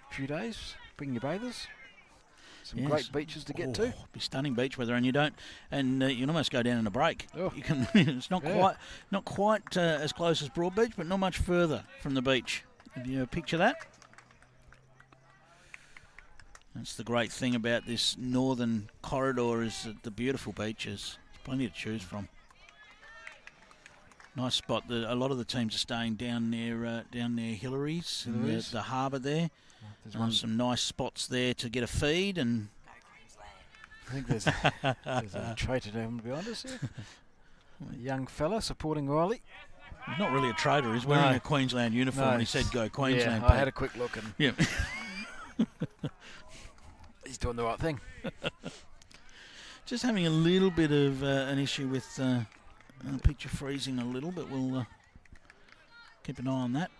few days, bring your bathers. Some great beaches to get to. Be stunning beach weather, and you can almost go down in a break. Oh. You can. It's not quite as close as Broadbeach, but not much further from the beach. Have you picture that? That's the great thing about this northern corridor, is the beautiful beaches. There's plenty to choose from. Nice spot. A lot of the teams are staying down near Hillary's, the harbour there. There's some nice spots there to get a feed, and I think there's a traitor down behind us here. A young fella supporting Riley. He's not really a trader. He's wearing a Queensland uniform, and he said go Queensland. Yeah, I had a quick look, and yeah. he's doing the right thing. Just having a little bit of an issue with picture freezing a little, but we'll keep an eye on that.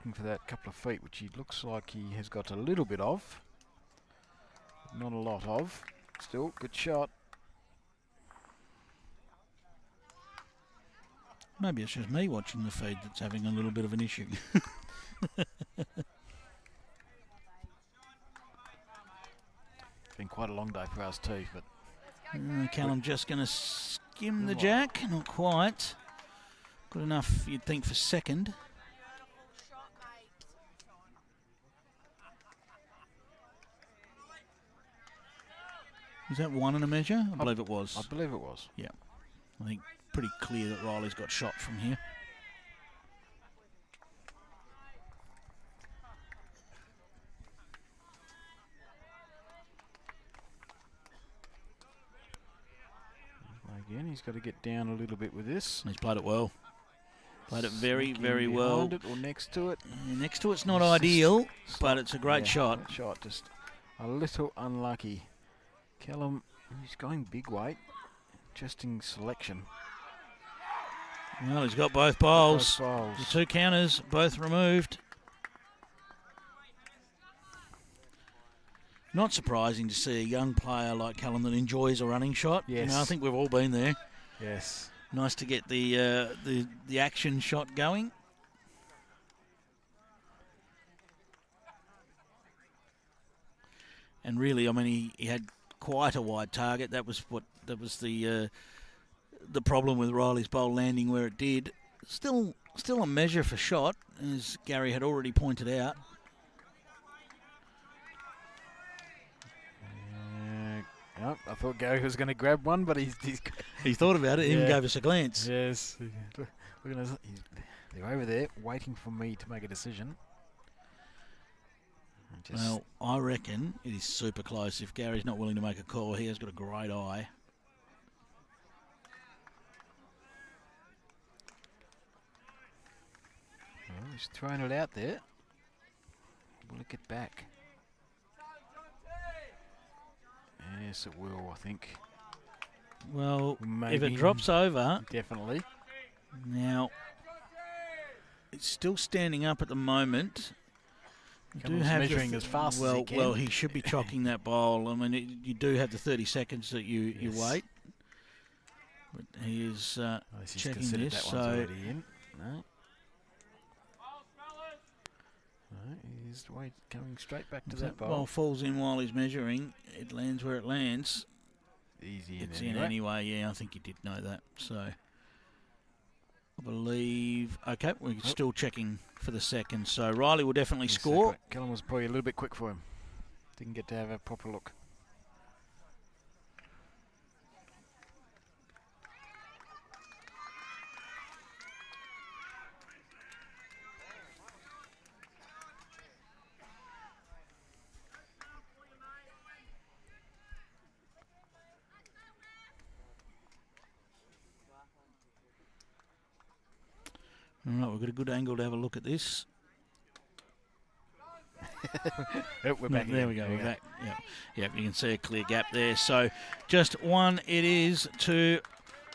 looking for that couple of feet, which he looks like he has got a little bit of. Not a lot of. Still, good shot. Maybe it's just me watching the feed that's having a little bit of an issue. It's been quite a long day for us too, but Callum just going to skim the jack. Not quite. Good enough, you'd think, for second. Was that one in a measure? I believe it was. I believe it was. Yeah. I think pretty clear that Riley's got shot from here. Again, he's got to get down a little bit with this. He's played it well. Played it very, very well. Behind it or next to it. Next to it's not ideal, but it's a great shot. Great shot, just a little unlucky. Callum, he's going big weight. Interesting selection. Well, he's got both bowls. Both bowls. The two counters, both removed. Not surprising to see a young player like Callum that enjoys a running shot. Yes. You know, I think we've all been there. Yes. Nice to get the action shot going. And really, I mean, he had quite a wide target. That was the problem with Riley's bowl landing where it did. Still a measure for shot, as Gary had already pointed out. Oh, I thought Gary was going to grab one, but he's he thought about it. Even gave us a glance. Yes. They're over there waiting for me to make a decision. Well, I reckon it is super close. If Gary's not willing to make a call, he has got a great eye. Well, he's throwing it out there. Will it get back? Yes, it will, I think. Well, maybe. If it drops over... Definitely. Now, it's still standing up at the moment. Measuring as fast as he can. Well, he should be chocking that bowl. I mean, you do have the 30 seconds that you wait. But he is checking this. That one's already in. No. He's coming straight back to that bowl. Ball falls in while he's measuring. It lands where it lands. Easy in It's anyway. in anyway, yeah, I think you did know that. So, I believe... Okay, we're still checking for the second. So, Riley will definitely score. Callum was probably a little bit quick for him. Didn't get to have a proper look. All right, we've got a good angle to have a look at this. We're back. There we go. We're back. Yep, you can see a clear gap there. So just one it is to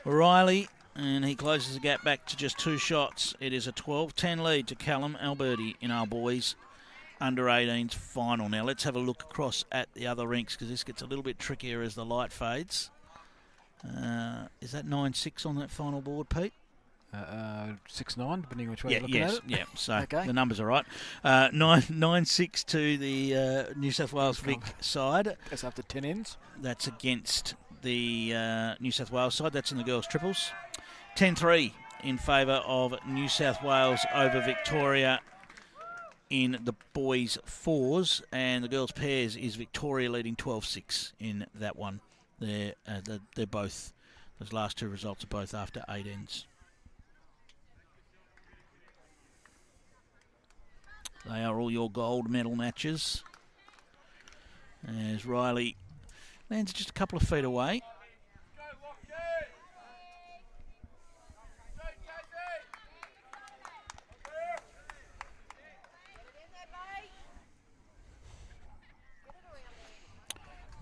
Riley, and he closes the gap back to just 2 shots. It is a 12-10 lead to Callum Alberti in our boys under-18s final. Now let's have a look across at the other rinks, because this gets a little bit trickier as the light fades. Is that 9-6 on that final board, Pete? 6-9, depending which way you're looking at it. Yeah, so okay. The numbers are right. 9-6 to the New South Wales Vic side. That's after 10 ends. That's against the New South Wales side. That's in the girls' triples. 10-3 in favour of New South Wales over Victoria in the boys' fours, and the girls' pairs is Victoria leading 12-6 in that one. They're both, those last 2 results are both after 8 ends. They are all your gold medal matches. As Riley lands just a couple of feet away.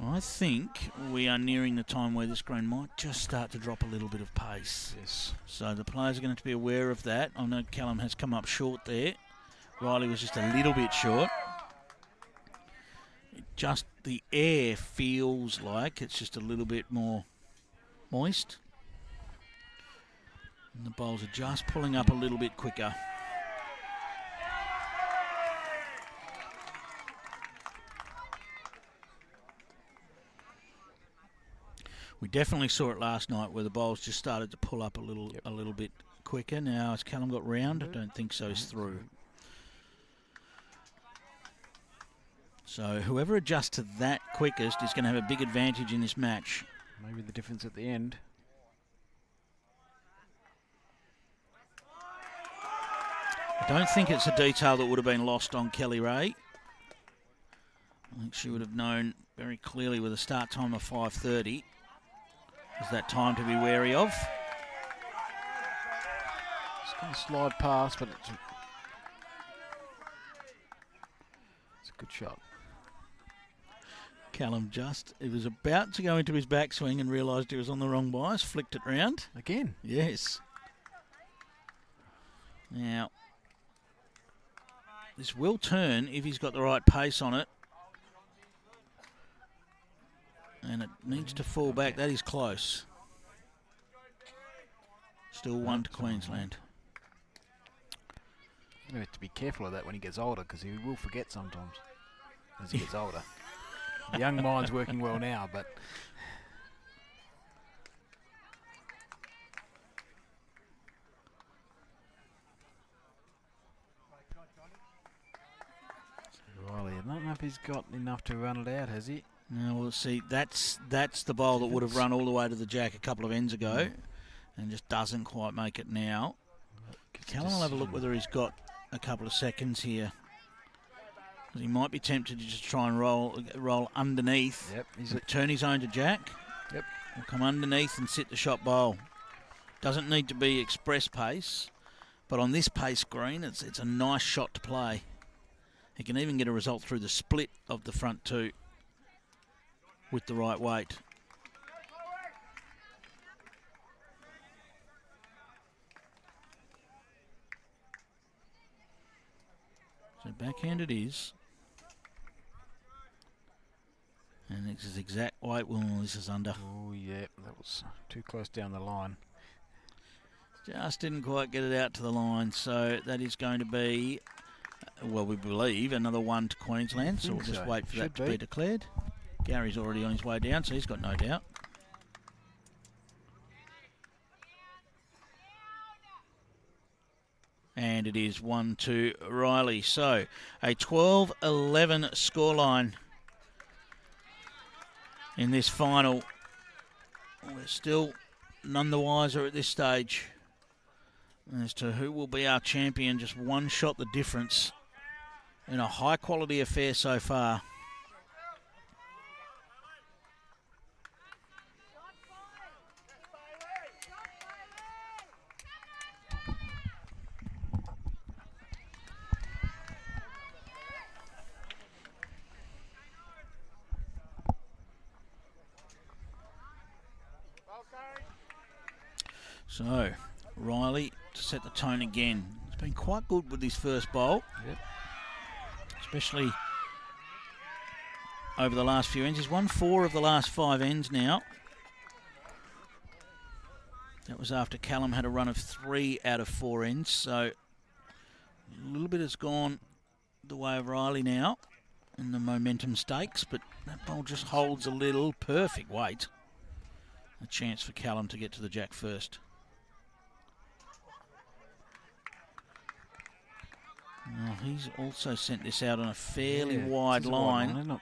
I think we are nearing the time where this green might just start to drop a little bit of pace. Yes. So the players are going to be aware of that. I know Callum has come up short there. Riley was just a little bit short. Just the air feels like it's just a little bit more moist. And the bowls are just pulling up a little bit quicker. We definitely saw it last night where the bowls just started to pull up a little bit quicker. Now, has Callum got round? I don't think so. He's through. So whoever adjusts to that quickest is going to have a big advantage in this match. Maybe the difference at the end. I don't think it's a detail that would have been lost on Kelly Ray. I think she would have known very clearly with a start time of 5:30. Is that time to be wary of? It's going to slide past, but it's a good shot. Callum he was about to go into his backswing and realised he was on the wrong bias, flicked it round. Again? Yes. Now, this will turn if he's got the right pace on it. And it needs to fall back. That is close. Still 1 to Queensland. You have to be careful of that when he gets older, because he will forget sometimes as he gets older. The young mind's working well now, but... Riley, I don't know if he's got enough to run it out, has he? No, well, see, that's the bowl that would have run all the way to the jack a couple of ends ago and just doesn't quite make it now. Callum will have a look whether he's got a couple of seconds here. He might be tempted to just try and roll underneath. Yep, turn his own to jack. Yep. Or come underneath and sit the shot bowl. Doesn't need to be express pace, but on this pace green, it's a nice shot to play. He can even get a result through the split of the front two with the right weight. So backhand it is. And it's his exact weight. Well, this is under. Oh, yeah, that was too close down the line. Just didn't quite get it out to the line. So that is going to be, well, we believe, another 1 to Queensland. So we'll just wait for that to be declared. Gary's already on his way down, so he's got no doubt. And it is 1 to Riley. So a 12-11 scoreline in this final. We're still none the wiser at this stage as to who will be our champion. Just one shot the difference in a high-quality affair so far. So, Riley to set the tone again. He's been quite good with his first bowl. Yep. Especially over the last few ends. He's won 4 of the last 5 ends now. That was after Callum had a run of 3 out of 4 ends. So, a little bit has gone the way of Riley now in the momentum stakes. But that bowl just holds a little. Perfect weight. A chance for Callum to get to the jack first. Well, he's also sent this out on a fairly wide line. Not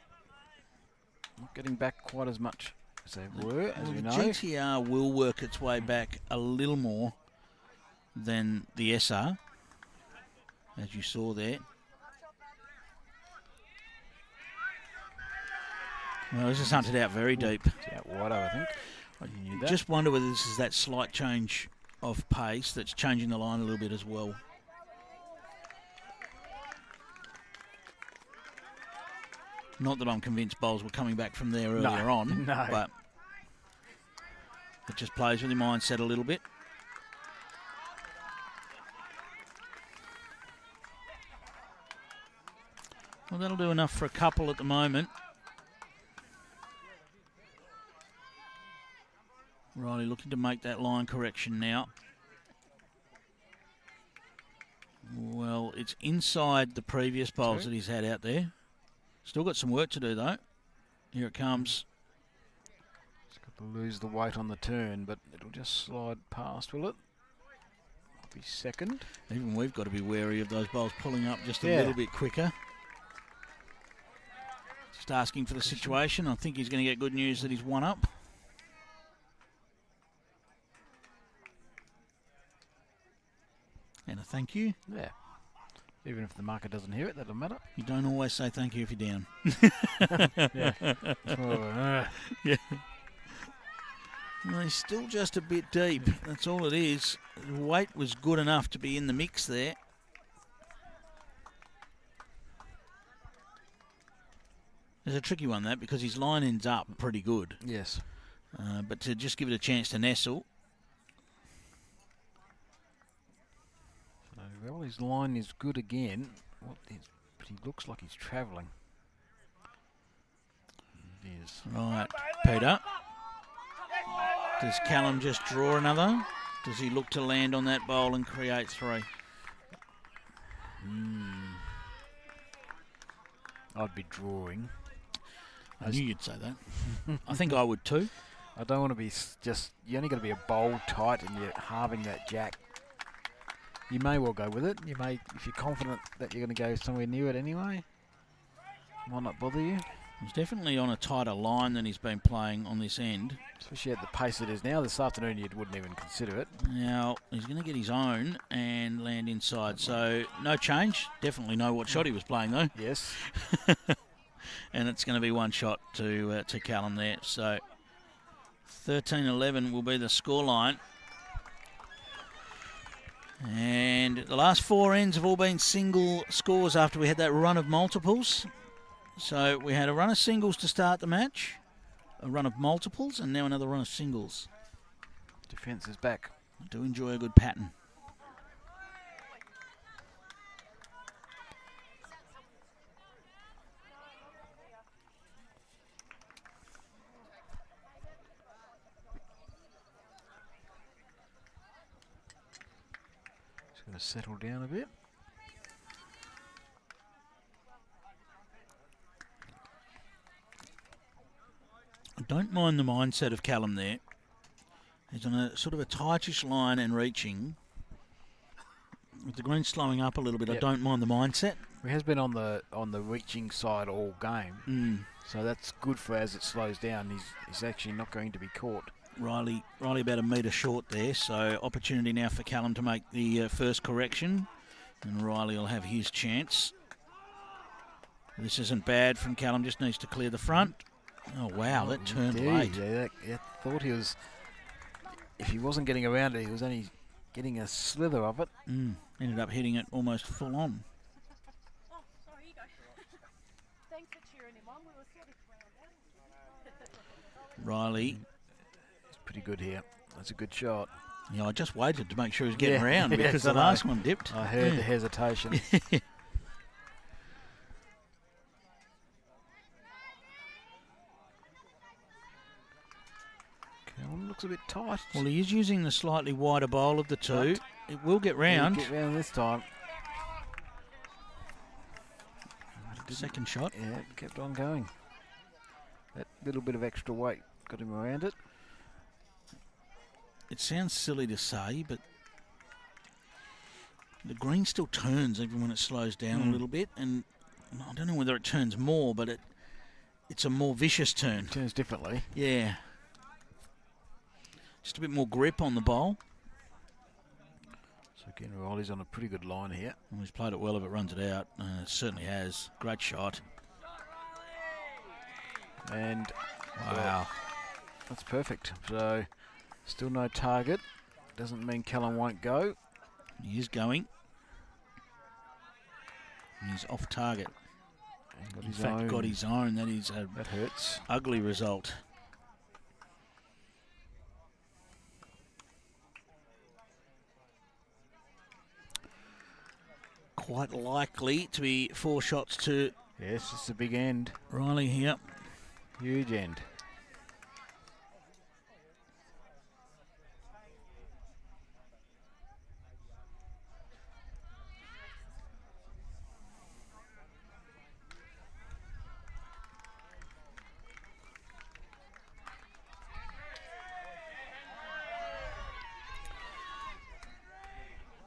getting back quite as much as they were, as we know. The GTR will work its way back a little more than the SR, as you saw there. Well, this is hunted out very deep. It's out wider, I think. I just wonder whether this is that slight change of pace that's changing the line a little bit as well. Not that I'm convinced bowls were coming back from there earlier on, but it just plays with your mindset a little bit. Well, that'll do enough for a couple at the moment. Riley looking to make that line correction now. Well, it's inside the previous bowls that he's had out there. Still got some work to do, though. Here it comes. It's got to lose the weight on the turn, but it'll just slide past, will it? Might be second. Even we've got to be wary of those bowls pulling up just a little bit quicker. Just asking for the situation. I think he's going to get good news that he's one up. And a thank you. Yeah. Even if the marker doesn't hear it, that'll matter. You don't always say thank you if you're down. Yeah. It's more of a, yeah. Well, he's still just a bit deep. That's all it is. The weight was good enough to be in the mix there. There's a tricky one, that, because his line ends up pretty good. Yes. But to just give it a chance to nestle. Well, his line is good again, but he looks like he's travelling. It is. Right, Peter. Does Callum just draw another? Does he look to land on that bowl and create three? I'd be drawing. I knew you'd say that. I think I would too. I don't want to be you only got to be a bowl tight and you're halving that jack. You may well go with it. You may, if you're confident that you're going to go somewhere near it anyway. Might not bother you. He's definitely on a tighter line than he's been playing on this end. Especially at the pace it is now. This afternoon you wouldn't even consider it. Now, he's going to get his own and land inside. So, no change. Definitely know what shot he was playing, though. Yes. And it's going to be one shot to Callum there. So, 13-11 will be the scoreline. And the last four ends have all been single scores after we had that run of multiples. So we had a run of singles to start the match, a run of multiples, and now another run of singles. Defence is back. I do enjoy a good pattern. Just going to settle down a bit. I don't mind the mindset of Callum there. He's on a sort of a tightish line and reaching. With the green slowing up a little bit, I don't mind the mindset. He has been on the reaching side all game, so that's good for as it slows down. He's actually not going to be caught. Riley about a metre short there, so opportunity now for Callum to make the first correction, and Riley will have his chance. This isn't bad from Callum, just needs to clear the front. Oh, wow, that turned late. Yeah, thought he was, if he wasn't getting around it, he was only getting a slither of it. Ended up hitting it almost full on. Oh, sorry, you go. Thanks for cheering him on. We were sort of Riley. He's pretty good here. That's a good shot. Yeah, I just waited to make sure he was getting around because the last one dipped. I heard the hesitation. Callum looks a bit tight. Well, he is using the slightly wider bowl of the two. It will get round. Get round this time. Second shot. Yeah, it kept on going. That little bit of extra weight got him around it. It sounds silly to say, but the green still turns even when it slows down a little bit. And I don't know whether it turns more, but it's a more vicious turn. It turns differently. Yeah. Just a bit more grip on the bowl. So again, Riley's on a pretty good line here. Well, he's played it well if it runs it out. It certainly has. Great shot. And wow. That's perfect. So still no target. Doesn't mean Callum won't go. He is going. And he's off target. Got In fact, got his own. That is a that hurts. Ugly result. Quite likely to be 4 shots to Yes, it's a big end. Riley here. Huge end.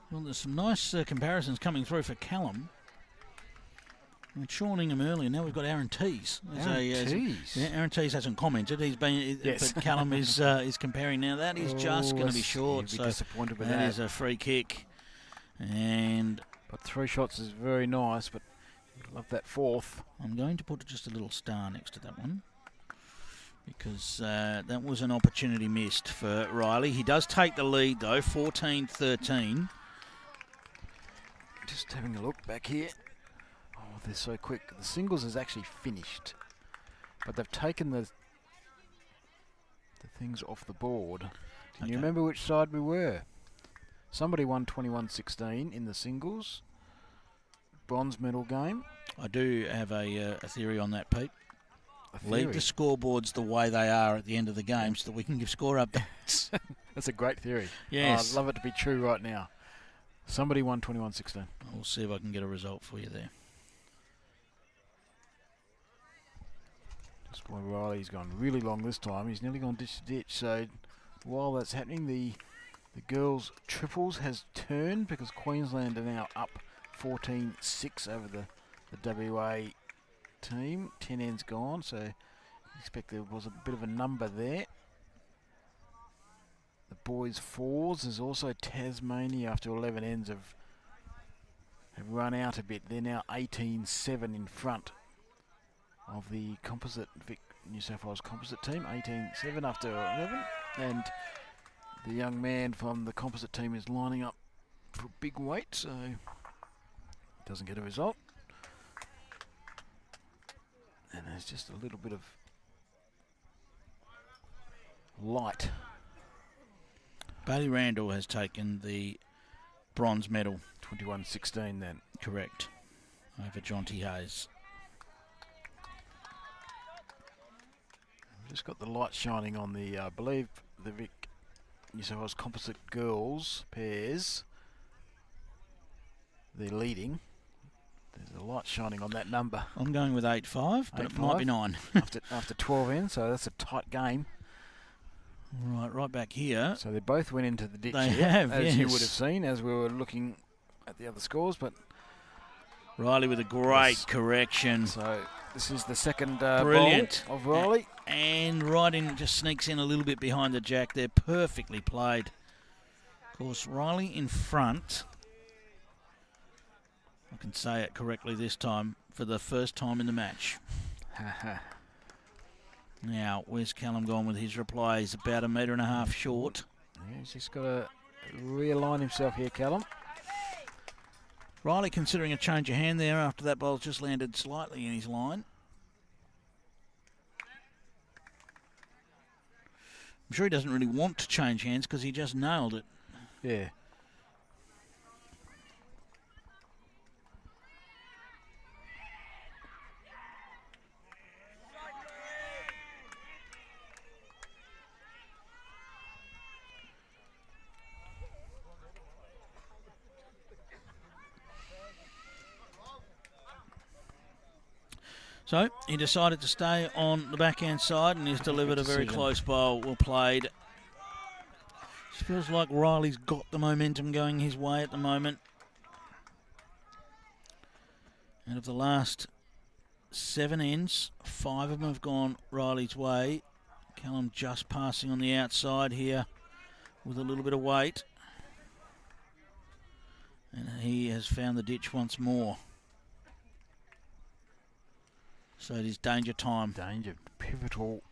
Well, there's some nice comparisons coming through for Callum. We had Sean Ingham earlier. Now we've got Aaron Tees. Aaron Tees hasn't commented. He's been, yes. But Callum is comparing now. That is just going to be short. He'll be disappointed with that is a free kick, but 3 shots is very nice. But love that fourth. I'm going to put just a little star next to that one because that was an opportunity missed for Riley. He does take the lead though, 14-13. Just having a look back here. Oh, they're so quick. The singles is actually finished, but they've taken the things off the board. Can you remember which side we were? Somebody won 21-16 in the singles bronze medal game. I do have a theory on that, Pete. Leave the scoreboards the way they are at the end of the game so that we can give score updates. That's a great theory. Yes. I'd love it to be true right now. Somebody won 21-16. We'll see if I can get a result for you there. Just boy, Riley's gone really long this time. He's nearly gone ditch to ditch. So while that's happening, the girls' triples has turned because Queensland are now up 14-6 over the WA team. 10 ends gone, so I expect there was a bit of a number there. The boys' fours is also Tasmania after 11 ends have run out a bit. They're now 18-7 in front of the composite New South Wales composite team. 18-7 after 11, and the young man from the composite team is lining up for big weight, so doesn't get a result. And there's just a little bit of light. Bailey Randall has taken the bronze medal. 21-16 then. Correct. Over Jonty Hayes. We've just got the light shining on the, I believe, the New South Wales composite girls pairs. They're leading. There's a light shining on that number. I'm going with 8-5, but it might be 9. after 12 ends, so that's a tight game. Right back here. So they both went into the ditch They here, have, as yes. you would have seen as we were looking at the other scores. But Riley with a great correction. So this is the second Brilliant ball of Riley. And right in, just sneaks in a little bit behind the jack there. Perfectly played. Of course, Riley in front. I can say it correctly this time for the first time in the match. Now, where's Callum gone with his reply? He's about 1.5 meters short. Yeah, he's just got to realign himself here, Callum. Riley considering a change of hand there after that ball just landed slightly in his line. I'm sure he doesn't really want to change hands because he just nailed it. Yeah. So he decided to stay on the backhand side and he's delivered a very close ball. Well played. It feels like Riley's got the momentum going his way at the moment. And of the last 7 ends, 5 of them have gone Riley's way. Callum just passing on the outside here with a little bit of weight. And he has found the ditch once more. So it is danger time. Danger. Pivotal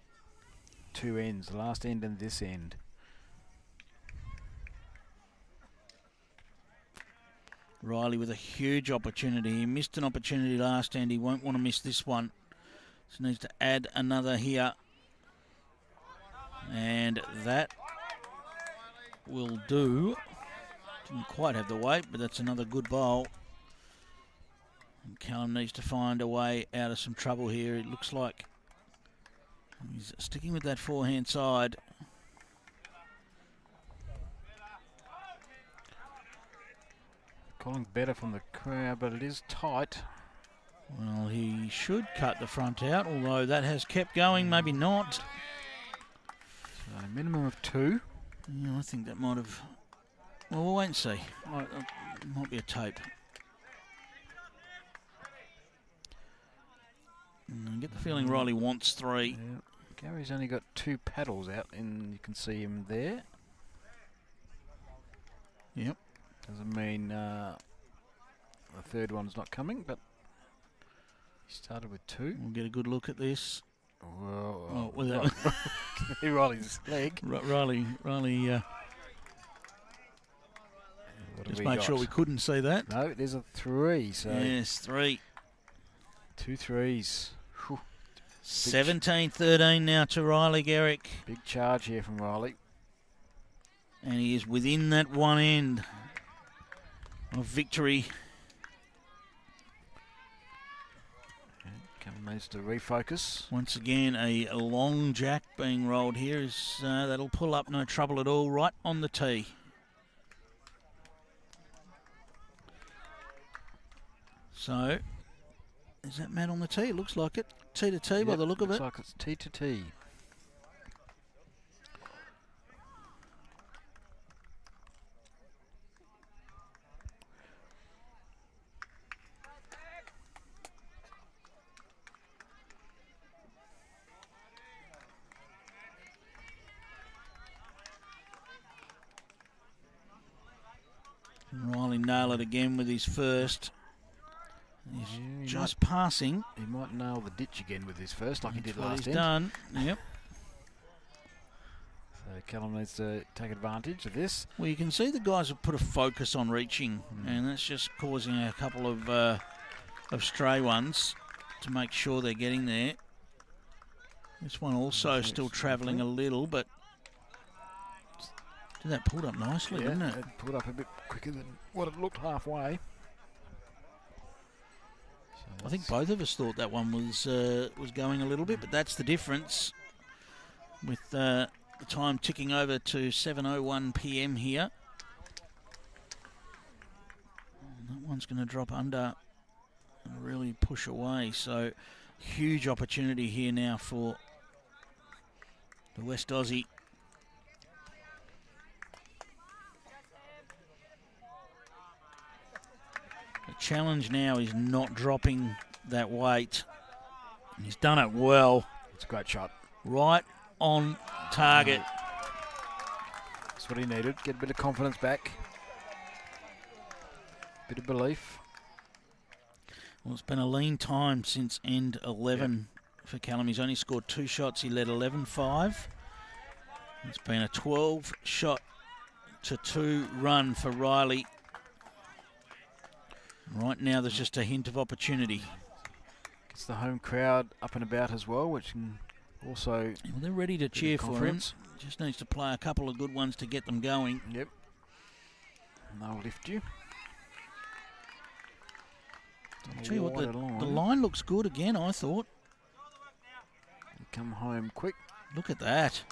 2 ends. The last end and this end. Riley with a huge opportunity. He missed an opportunity last end. He won't want to miss this one. So needs to add another here. And that will do. Didn't quite have the weight, but that's another good bowl. And Callum needs to find a way out of some trouble here. It looks like he's sticking with that forehand side. Calling better from the crowd, but it is tight. Well, he should cut the front out, although that has kept going, maybe not. So a minimum of 2. Yeah, I think that might have... Well, we'll wait and see. Might be a tape. I get the feeling Riley wants 3. Yeah. Gary's only got 2 paddles out, and you can see him there. Yep. Doesn't mean the third one's not coming, but he started with 2. We'll get a good look at this. Whoa, with that Riley's leg. Riley. What Just have make got? sure we couldn't see that. No, there's a 3. So Yes, 3. 2 3s. Whew. 17-13 now to Riley Gerick. Big charge here from Riley. And he is within that one end of victory. Callum needs to refocus. Once again, a long jack being rolled here. That'll pull up, no trouble at all, right on the tee. So, is that mat on the tee? It looks like it. Tee to tee by the look of it. Looks like it's tee to tee. Riley nail it again with his first. He's just passing. He might nail the ditch again with his first, like he did last He's end. done. Yep. So Callum needs to take advantage of this. Well, you can see the guys have put a focus on reaching, and that's just causing a couple of stray ones to make sure they're getting there. This one also still travelling a little, but that pulled up nicely, didn't it? It pulled up a bit quicker than what it looked halfway. So I think both of us thought that one was going a little bit, but that's the difference with the time ticking over to 7:01 p.m. here. And that one's going to drop under and really push away. So huge opportunity here now for the West Aussie. The challenge now is not dropping that weight. He's done it well. it's a great shot. Right on target. That's what he needed. Get a bit of confidence back. Bit of belief. Well, it's been a lean time since end 11 for Callum. He's only scored 2 shots. He led 11-5. It's been a 12-shot to 2 run for Riley. Right now, there's just a hint of opportunity. Gets the home crowd up and about as well, which can also... Well, they're ready to cheer for him. Just needs to play a couple of good ones to get them going. Yep. And they'll lift you. I'll tell you what, the line looks good again, I thought. You come home quick. Look at that.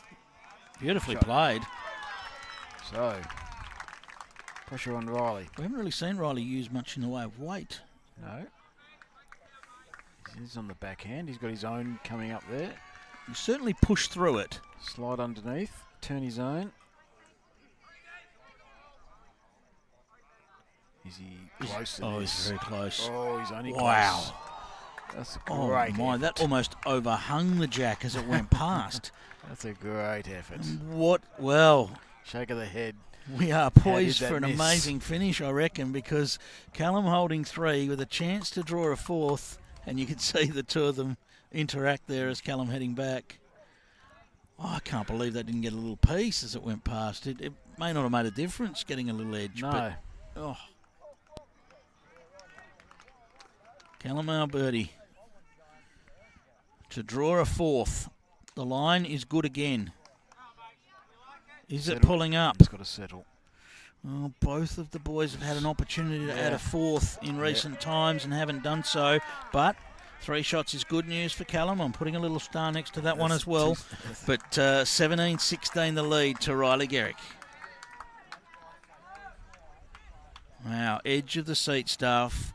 Beautifully Shot. played. So, pressure on Riley. We haven't really seen Riley use much in the way of weight. No. He's on the backhand. He's got his own coming up there. He certainly pushed through it. Slide underneath. Turn his own. Is he close to this? Oh, he's very close. Oh, he's only Wow. close. That's a Oh great my, effort. that almost overhung the jack as it went past. That's a great effort. What? Well, Shake of the head. we are did poised that for an miss? amazing finish, I reckon, because Callum holding 3 with a chance to draw a 4th, and you can see the two of them interact there as Callum heading back. Oh, I can't believe that didn't get a little piece as it went past. It may not have made a difference getting a little edge, No. but oh. Callum Alberti to draw a 4th. The line is good again. Is it Settle. pulling up? It's got to settle. Well, both of the boys have had an opportunity to add a fourth in recent times and haven't done so, but 3 shots is good news for Callum. I'm putting a little star next to that one as well. But 17-16 the lead to Riley Gerick. Wow, edge of the seat stuff.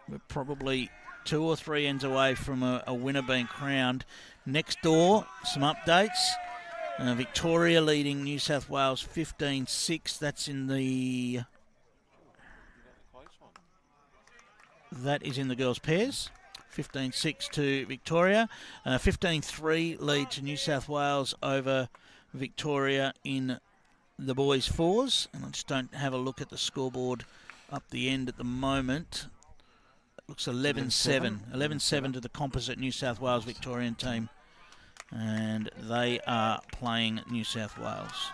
We're probably 2 or 3 ends away from a winner being crowned. Next door, some updates. Victoria leading New South Wales 15-6. That's in the... That is in the girls' pairs. 15-6 to Victoria. 15-3 lead to New South Wales over Victoria in the boys' fours. And I just don't have a look at the scoreboard up the end at the moment. It looks 11-7. 11-7 to the composite New South Wales Victorian team. And they are playing New South Wales.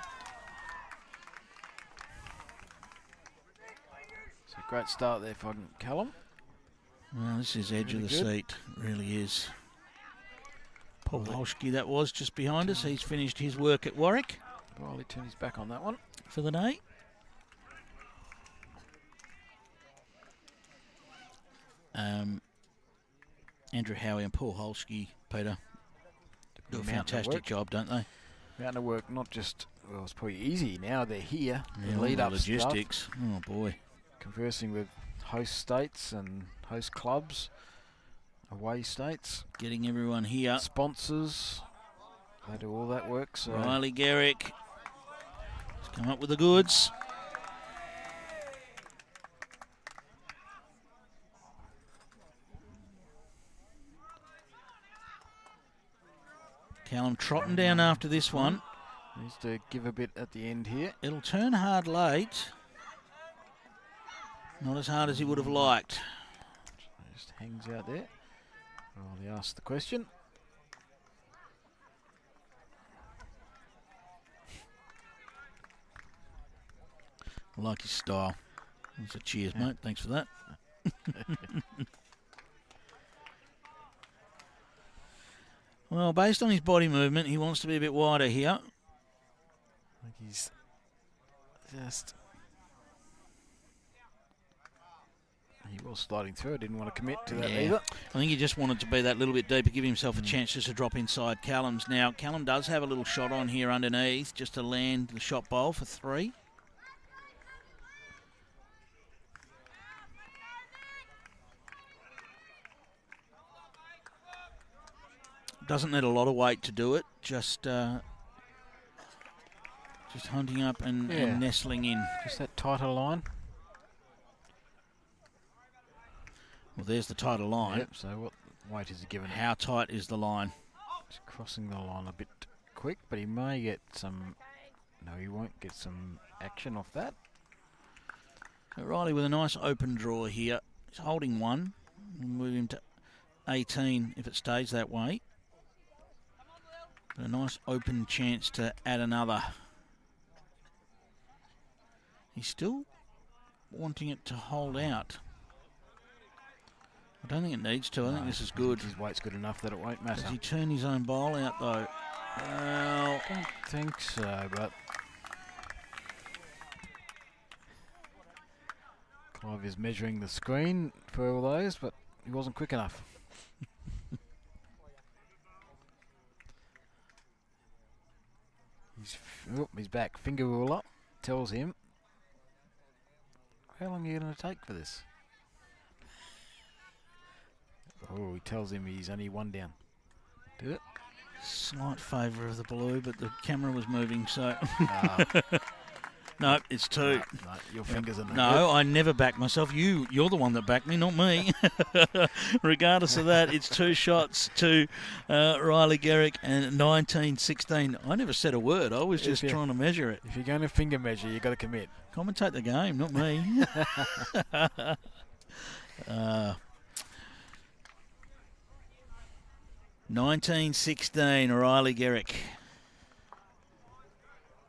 It's a great start there for Callum. Well, this is edge of the seat. It really is. Paul Holschke, that was just behind us. He's finished his work at Warwick. Well, he turned his back on that one for the day. Andrew Howie and Paul Holschke, Peter, do a fantastic job, don't they? Mountain of work, not just, well, it's probably easy now. They're here. Yeah, the lead up logistics. Stuff, oh boy. Conversing with host states and host clubs, away states. Getting everyone here. Sponsors. They do all that work. So Riley Gerick has come up with the goods. Callum trotting down after this one. Needs to give a bit at the end here. It'll turn hard late. Not as hard as he would have liked. Just hangs out there. Well, he asked the question. I like his style. That's a cheers, mate. Thanks for that. Well, based on his body movement, he wants to be a bit wider here. I think he's just... He was sliding through. I didn't want to commit to that either. I think he just wanted to be that little bit deeper, give himself a chance just to drop inside Callum's. Now, Callum does have a little shot on here underneath, just to land the shot bowl for 3. Doesn't need a lot of weight to do it, just hunting up and nestling in. Just that tighter line. Well, there's the tighter line. Yep, so what weight is he given? How tight is the line? He's crossing the line a bit quick, but he may get some... No, he won't get some action off that. So Riley with a nice open draw here. He's holding 1. We'll move him to 18 if it stays that way. But a nice open chance to add another. He's still wanting it to hold out. I don't think it needs to. I think this is good. His weight's good enough that it won't matter. Does he turn his own bowl out, though? Well, I don't think so, but... Clive is measuring the screen for all those, but he wasn't quick enough. He's back. Finger rule up. Tells him. How long are you going to take for this? Oh, he tells him he's only 1 down. Did it? Slight favour of the blue, but the camera was moving, so... No, it's 2. No, your fingers are no, I never back myself. You're the one that backed me, not me. Regardless of that, it's 2 shots to Riley Gerick and 19-16. I never said a word. I was just trying to measure it. If you're going to finger measure, you've got to commit. Commentate the game, not me. 19-16, Riley Gerick.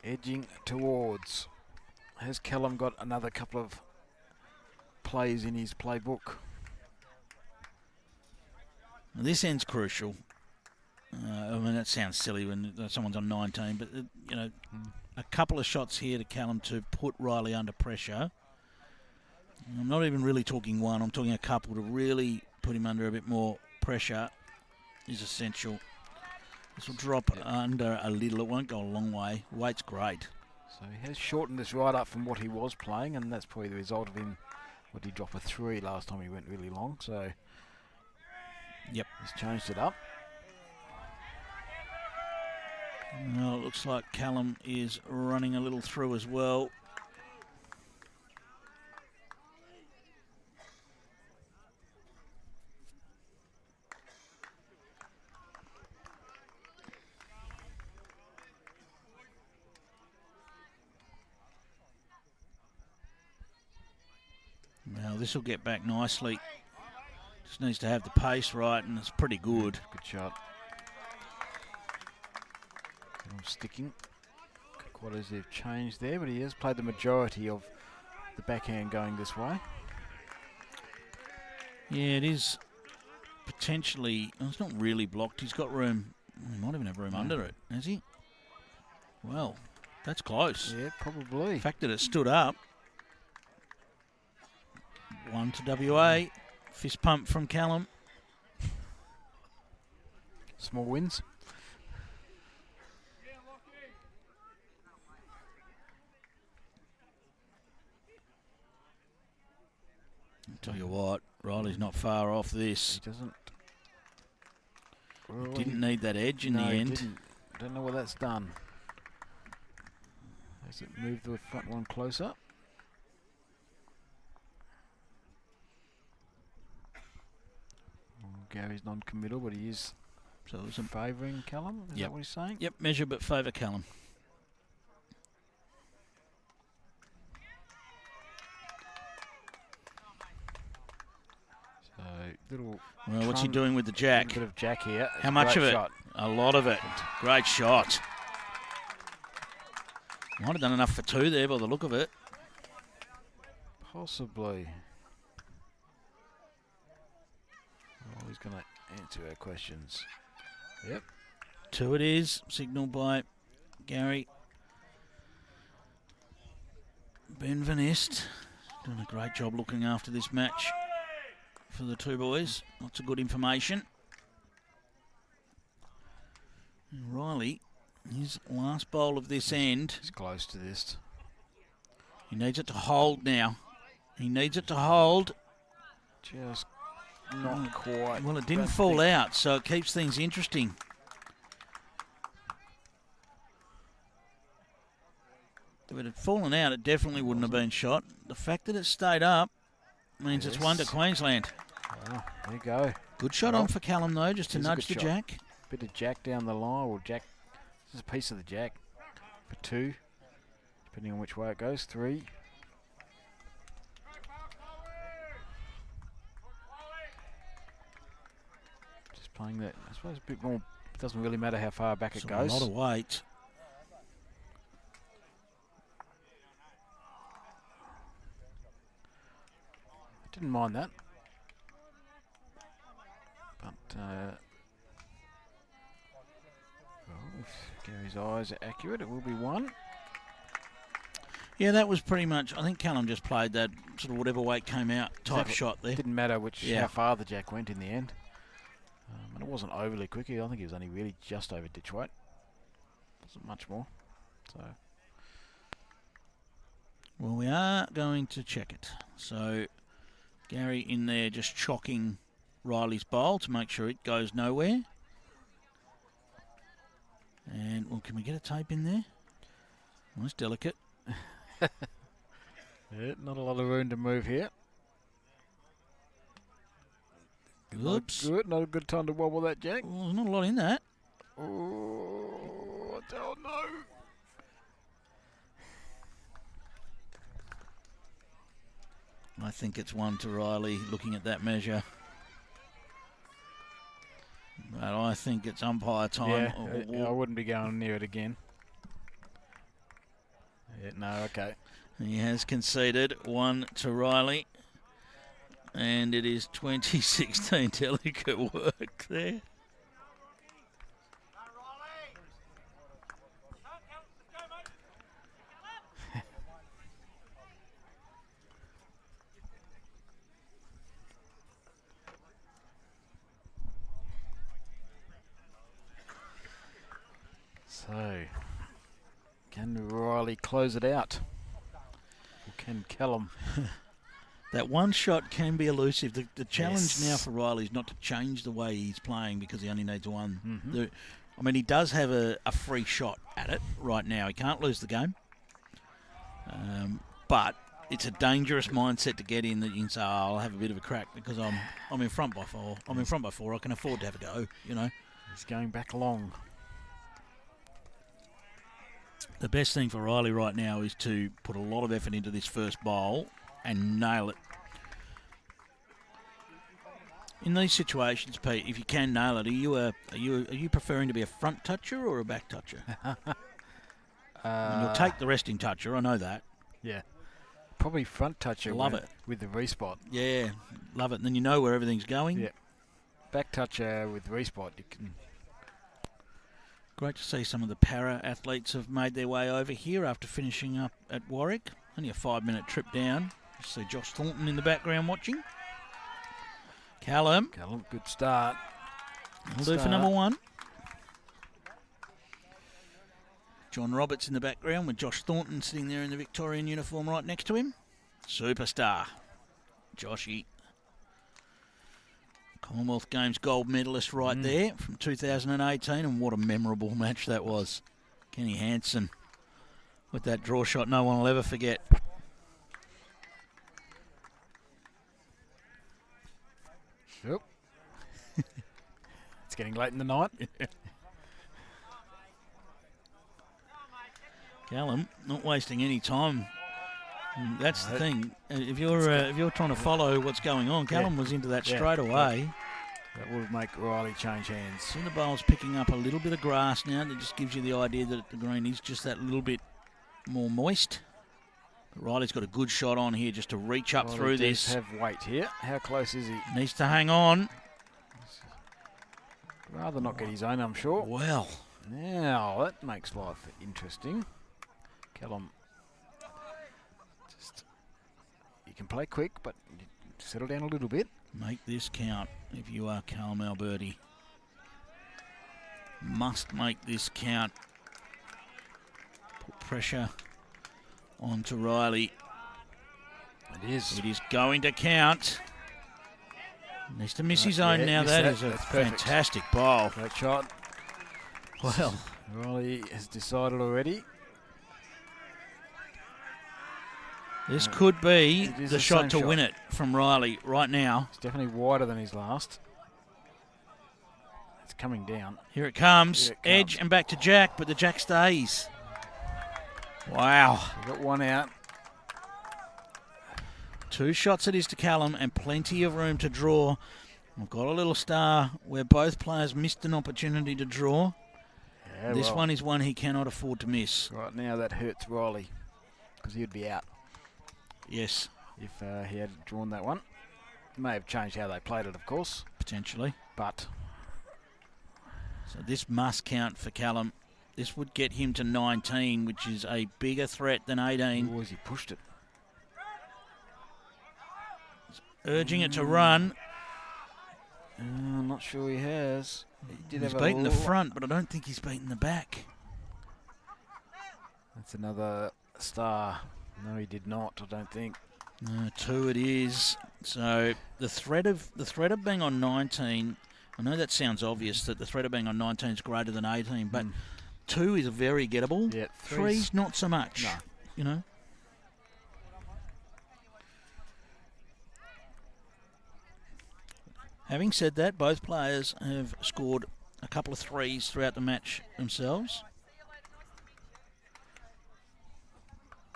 Edging towards. Has Callum got another couple of plays in his playbook? Well, this end's crucial. I mean, that sounds silly when someone's on 19, but, a couple of shots here to Callum to put Riley under pressure. I'm not even really talking one, I'm talking a couple to really put him under a bit more pressure is essential. This will drop under a little, it won't go a long way. Weight's great. So he has shortened this right up from what he was playing, and that's probably the result of him. What did he drop a 3 last time he went really long? So yep, he's changed it up. Well, it looks like Callum is running a little through as well. Now this will get back nicely. Just needs to have the pace right, and it's pretty good. Good shot. Sticking. Quite as they've changed there, but he has played the majority of the backhand going this way. Yeah, it is potentially. Well, it's not really blocked. He's got room. He might even have room under it, has he? Well, that's close. Yeah, probably. The fact that it stood up. 1 to WA. Fist pump from Callum. Small wins. I'll tell you what, Riley's not far off this. He doesn't. Well, Didn't need that edge in the end. Didn't. Don't know what that's done. Has it moved the front one closer? Gary's non-committal, but he is favouring Callum. Is that what he's saying? Yep, measure but favour Callum. So little. Well, what's he doing with the jack? A bit of jack here. How much of it? Shot. A lot of it. Great shot. Might have done enough for 2 there by the look of it. Possibly. Oh, he's going to answer our questions. Yep. 2 it is, signalled by Gary. Ben Van Est doing a great job looking after this match for the 2 boys. Lots of good information. And Riley, his last bowl of this end. He's close to this. He needs it to hold now. He needs it to hold. Just not quite. Well, it didn't fall out, so it keeps things interesting. If it had fallen out, it definitely wouldn't have been shot. The fact that it stayed up means it's 1 to Queensland. Oh, there you go. Good shot on for Callum, though, just to nudge the shot. jack. Bit of jack down the line, or jack. This is a piece of the jack for 2, depending on which way it goes. 3. Just playing that. I suppose a bit more. It doesn't really matter how far back it goes. A lot of weight. Didn't mind that. But well, if Gary's eyes are accurate, it will be 1. Yeah, that was pretty much. I think Callum just played that sort of whatever weight came out type shot there. Didn't matter how far the jack went in the end. And it wasn't overly quick. I think it was only really just over ditch weight. Wasn't much more. So. Well, we are going to check it. So Gary in there just chocking Riley's bowl to make sure it goes nowhere. And, well, can we get a tape in there? Well, it's delicate. Yeah, not a lot of room to move here. Oops. Not a good time to wobble that jack. Well, there's not a lot in that. Oh, I don't know. I think it's 1 to Riley looking at that measure. But I think it's umpire time. Yeah, I wouldn't be going near it again. Yeah, no, okay. He has conceded 1 to Riley. And it is 2016. Delicate work there. Can Riley close it out? Or can Callum? That one shot can be elusive. The challenge now for Riley is not to change the way he's playing because he only needs one. I mean, he does have a free shot at it right now. He can't lose the game. But it's a dangerous mindset to get in that you can say, I'll have a bit of a crack because I'm in front by 4. I'm in front by 4. I can afford to have a go, you know. He's going back long. The best thing for Riley right now is to put a lot of effort into this first bowl and nail it. In these situations, Pete, if you can nail it, are you preferring to be a front toucher or a back toucher? And you'll take the resting toucher, I know that. Yeah. Probably front toucher. Love it. With the respot. Yeah, love it. And then you know where everything's going. Yeah. Back toucher with respot, you can. Great to see some of the para athletes have made their way over here after finishing up at Warwick. Only a 5-minute trip down. You see Josh Thornton in the background watching. Callum, good start. Will do for number 1. John Roberts in the background with Josh Thornton sitting there in the Victorian uniform right next to him. Superstar, Joshy. Commonwealth Games gold medalist right there from 2018, and what a memorable match that was. Kenny Hansen with that draw shot no one will ever forget. Yep. It's getting late in the night. Callum, not wasting any time. That's the thing. If you're trying to follow what's going on, Callum was into that straight away. That will make Riley change hands. See the bowl's picking up a little bit of grass now. That just gives you the idea that the green is just that little bit more moist. But Riley's got a good shot on here just to reach up through this. Have weight here. How close is he? Needs to hang on. Rather not get his own, I'm sure. Well. Now, that makes life interesting. Callum, you can play quick, but settle down a little bit. Make this count if you are Callum Alberti. Must make this count. Put pressure onto Riley. It is. It is going to count. Needs to miss his own now. That is a fantastic bowl. Great shot. Well, Riley has decided already. This could be the shot to win it from Riley right now. It's definitely wider than his last. It's coming down. Here it comes. Edge and back to Jack, but the Jack stays. Wow. We've got one out. 2 shots it is to Callum and plenty of room to draw. We've got a little star where both players missed an opportunity to draw. Yeah, this one is one he cannot afford to miss. Right now that hurts Riley because he'd be out. Yes. If he had drawn that one. It may have changed how they played it, of course. Potentially. But. So this must count for Callum. This would get him to 19, which is a bigger threat than 18. Oh, he pushed it. Urging it to run. I'm not sure he has. He's beaten the front, but I don't think he's beaten the back. That's another star. No, he did not, I don't think. No, 2 it is. So the threat of being on 19, I know that sounds obvious that the threat of being on 19 is greater than 18, but 2 is very gettable. Yeah, 3's not so much. No. You know. Having said that, both players have scored a couple of 3s throughout the match themselves.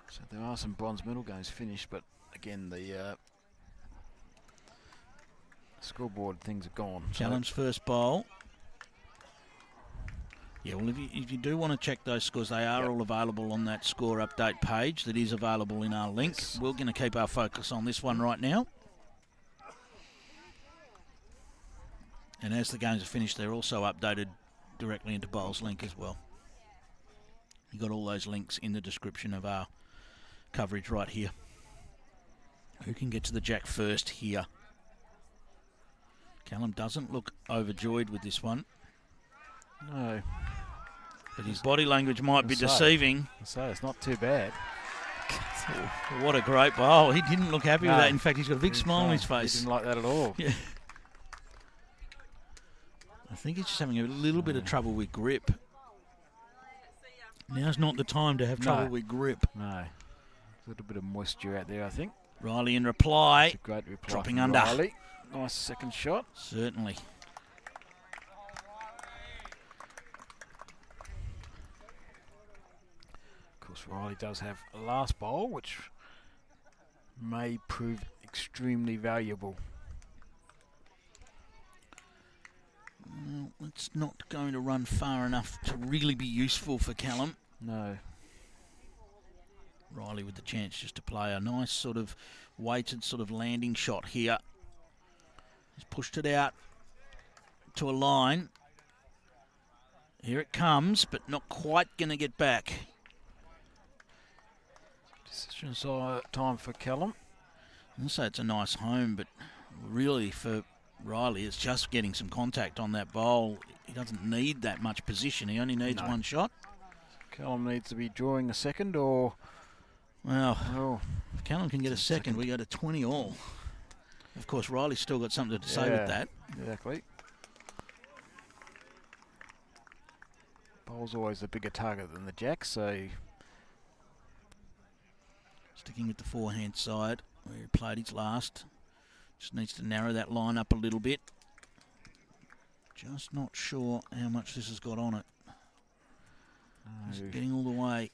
So there are some bronze medal games finished, but again, the scoreboard things are gone. Callum's first bowl. Yeah, well, if you do want to check those scores, they are all available on that score update page that is available in our link. Yes. We're going to keep our focus on this one right now. And as the games are finished, they're also updated directly into Bowls Link as well. You've got all those links in the description of our coverage right here. Who can get to the Jack first here? Callum doesn't look overjoyed with this one. No. But his body language might be deceiving. So it's not too bad. What a great bowl. He didn't look happy with that. In fact, he's got a big smile on his face. He didn't like that at all. Yeah. I think he's just having a little bit of trouble with grip. Now's not the time to have trouble with grip. No. A little bit of moisture out there, I think. Riley in reply. That's a great reply. Dropping under. Riley. Nice second shot. Certainly. Of course, Riley does have a last bowl, which may prove extremely valuable. Well, it's not going to run far enough to really be useful for Callum. No. Riley with the chance just to play a nice sort of weighted sort of landing shot here. He's pushed it out to a line. Here it comes, but not quite going to get back. Decision time for Callum. I'll say it's a nice home, but really for Riley, it's just getting some contact on that bowl. He doesn't need that much position. He only needs one shot. Callum needs to be drawing a second, or... Well, if Callum can get a second, we go to 20 all. Of course, Riley's still got something to say with that. Exactly. Bowl's always a bigger target than the jack, so... Sticking with the forehand side, where he played his last. Just needs to narrow that line up a little bit. Just not sure how much this has got on it. Is it getting all the way?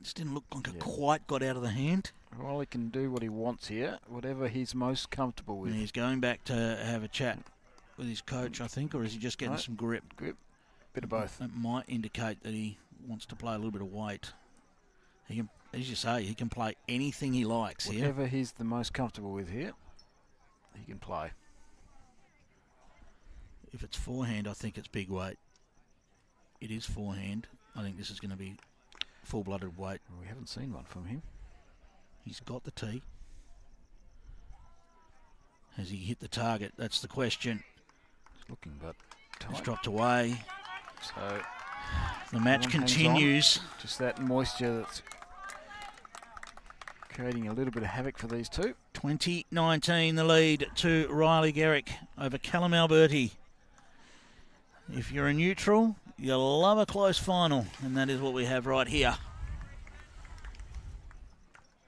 This didn't look like it quite got out of the hand. Riley can do what he wants here, whatever he's most comfortable with. And he's going back to have a chat with his coach, I think, or is he just getting some grip? Grip. Bit of both. That might indicate that he wants to play a little bit of weight. He can, as you say, he can play anything he likes here. Whatever he's the most comfortable with here, he can play. If it's forehand, I think it's big weight. It is forehand. I think this is going to be full-blooded weight. Well, we haven't seen one from him. He's got the tee. Has he hit the target? That's the question. It's looking, but it's dropped away. So the match continues. Just that moisture that's creating a little bit of havoc for these two. 2019 the lead to Riley Gerick over Callum Alberti. If you're a neutral, you'll love a close final, and that is what we have right here.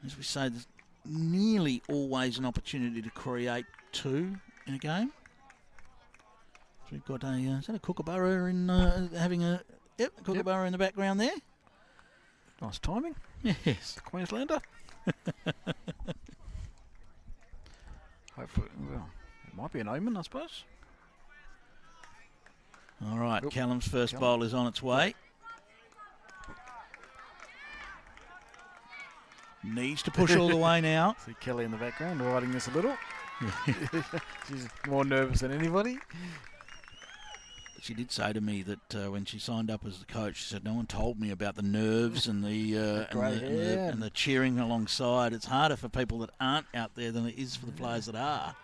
As we say, there's nearly always an opportunity to create two in a game. So we've got a, is that a kookaburra in having a, a kookaburra in the background there? Nice timing. Yes. The Queenslander. Hopefully, well, it might be an omen, I suppose. All right, Callum's first bowl is on its way. Needs to push all the way now. See Kelly in the background riding this a little. She's more nervous than anybody. She did say to me that when she signed up as the coach, she said, no one told me about the nerves and the and the cheering alongside. It's harder for people that aren't out there than it is for the players that are.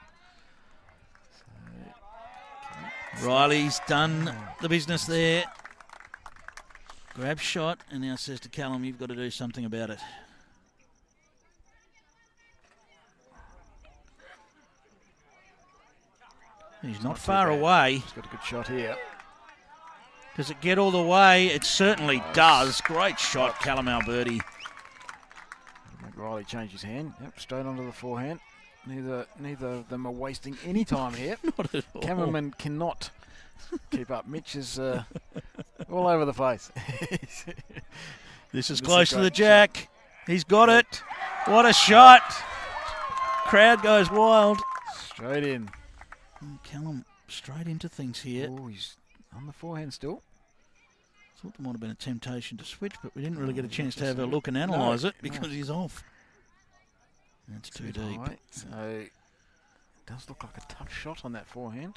Riley's done the business there. Grab shot and now says to Callum, you've got to do something about it. He's not far away. He's got a good shot here. Does it get all the way? It certainly does. Great shot, Callum Alberti. Make Riley change his hand. Yep, straight onto the forehand. Neither of them are wasting any time here. Not at all. Cameraman cannot keep up. Mitch is all over the place. This is close to the jack. He's got it. What a shot. Crowd goes wild. Straight in. Callum straight into things here. Oh, he's on the forehand still. Thought there might have been a temptation to switch, but we didn't really get a chance to have a look and analyse it because he's off. That's too deep. So it does look like a tough shot on that forehand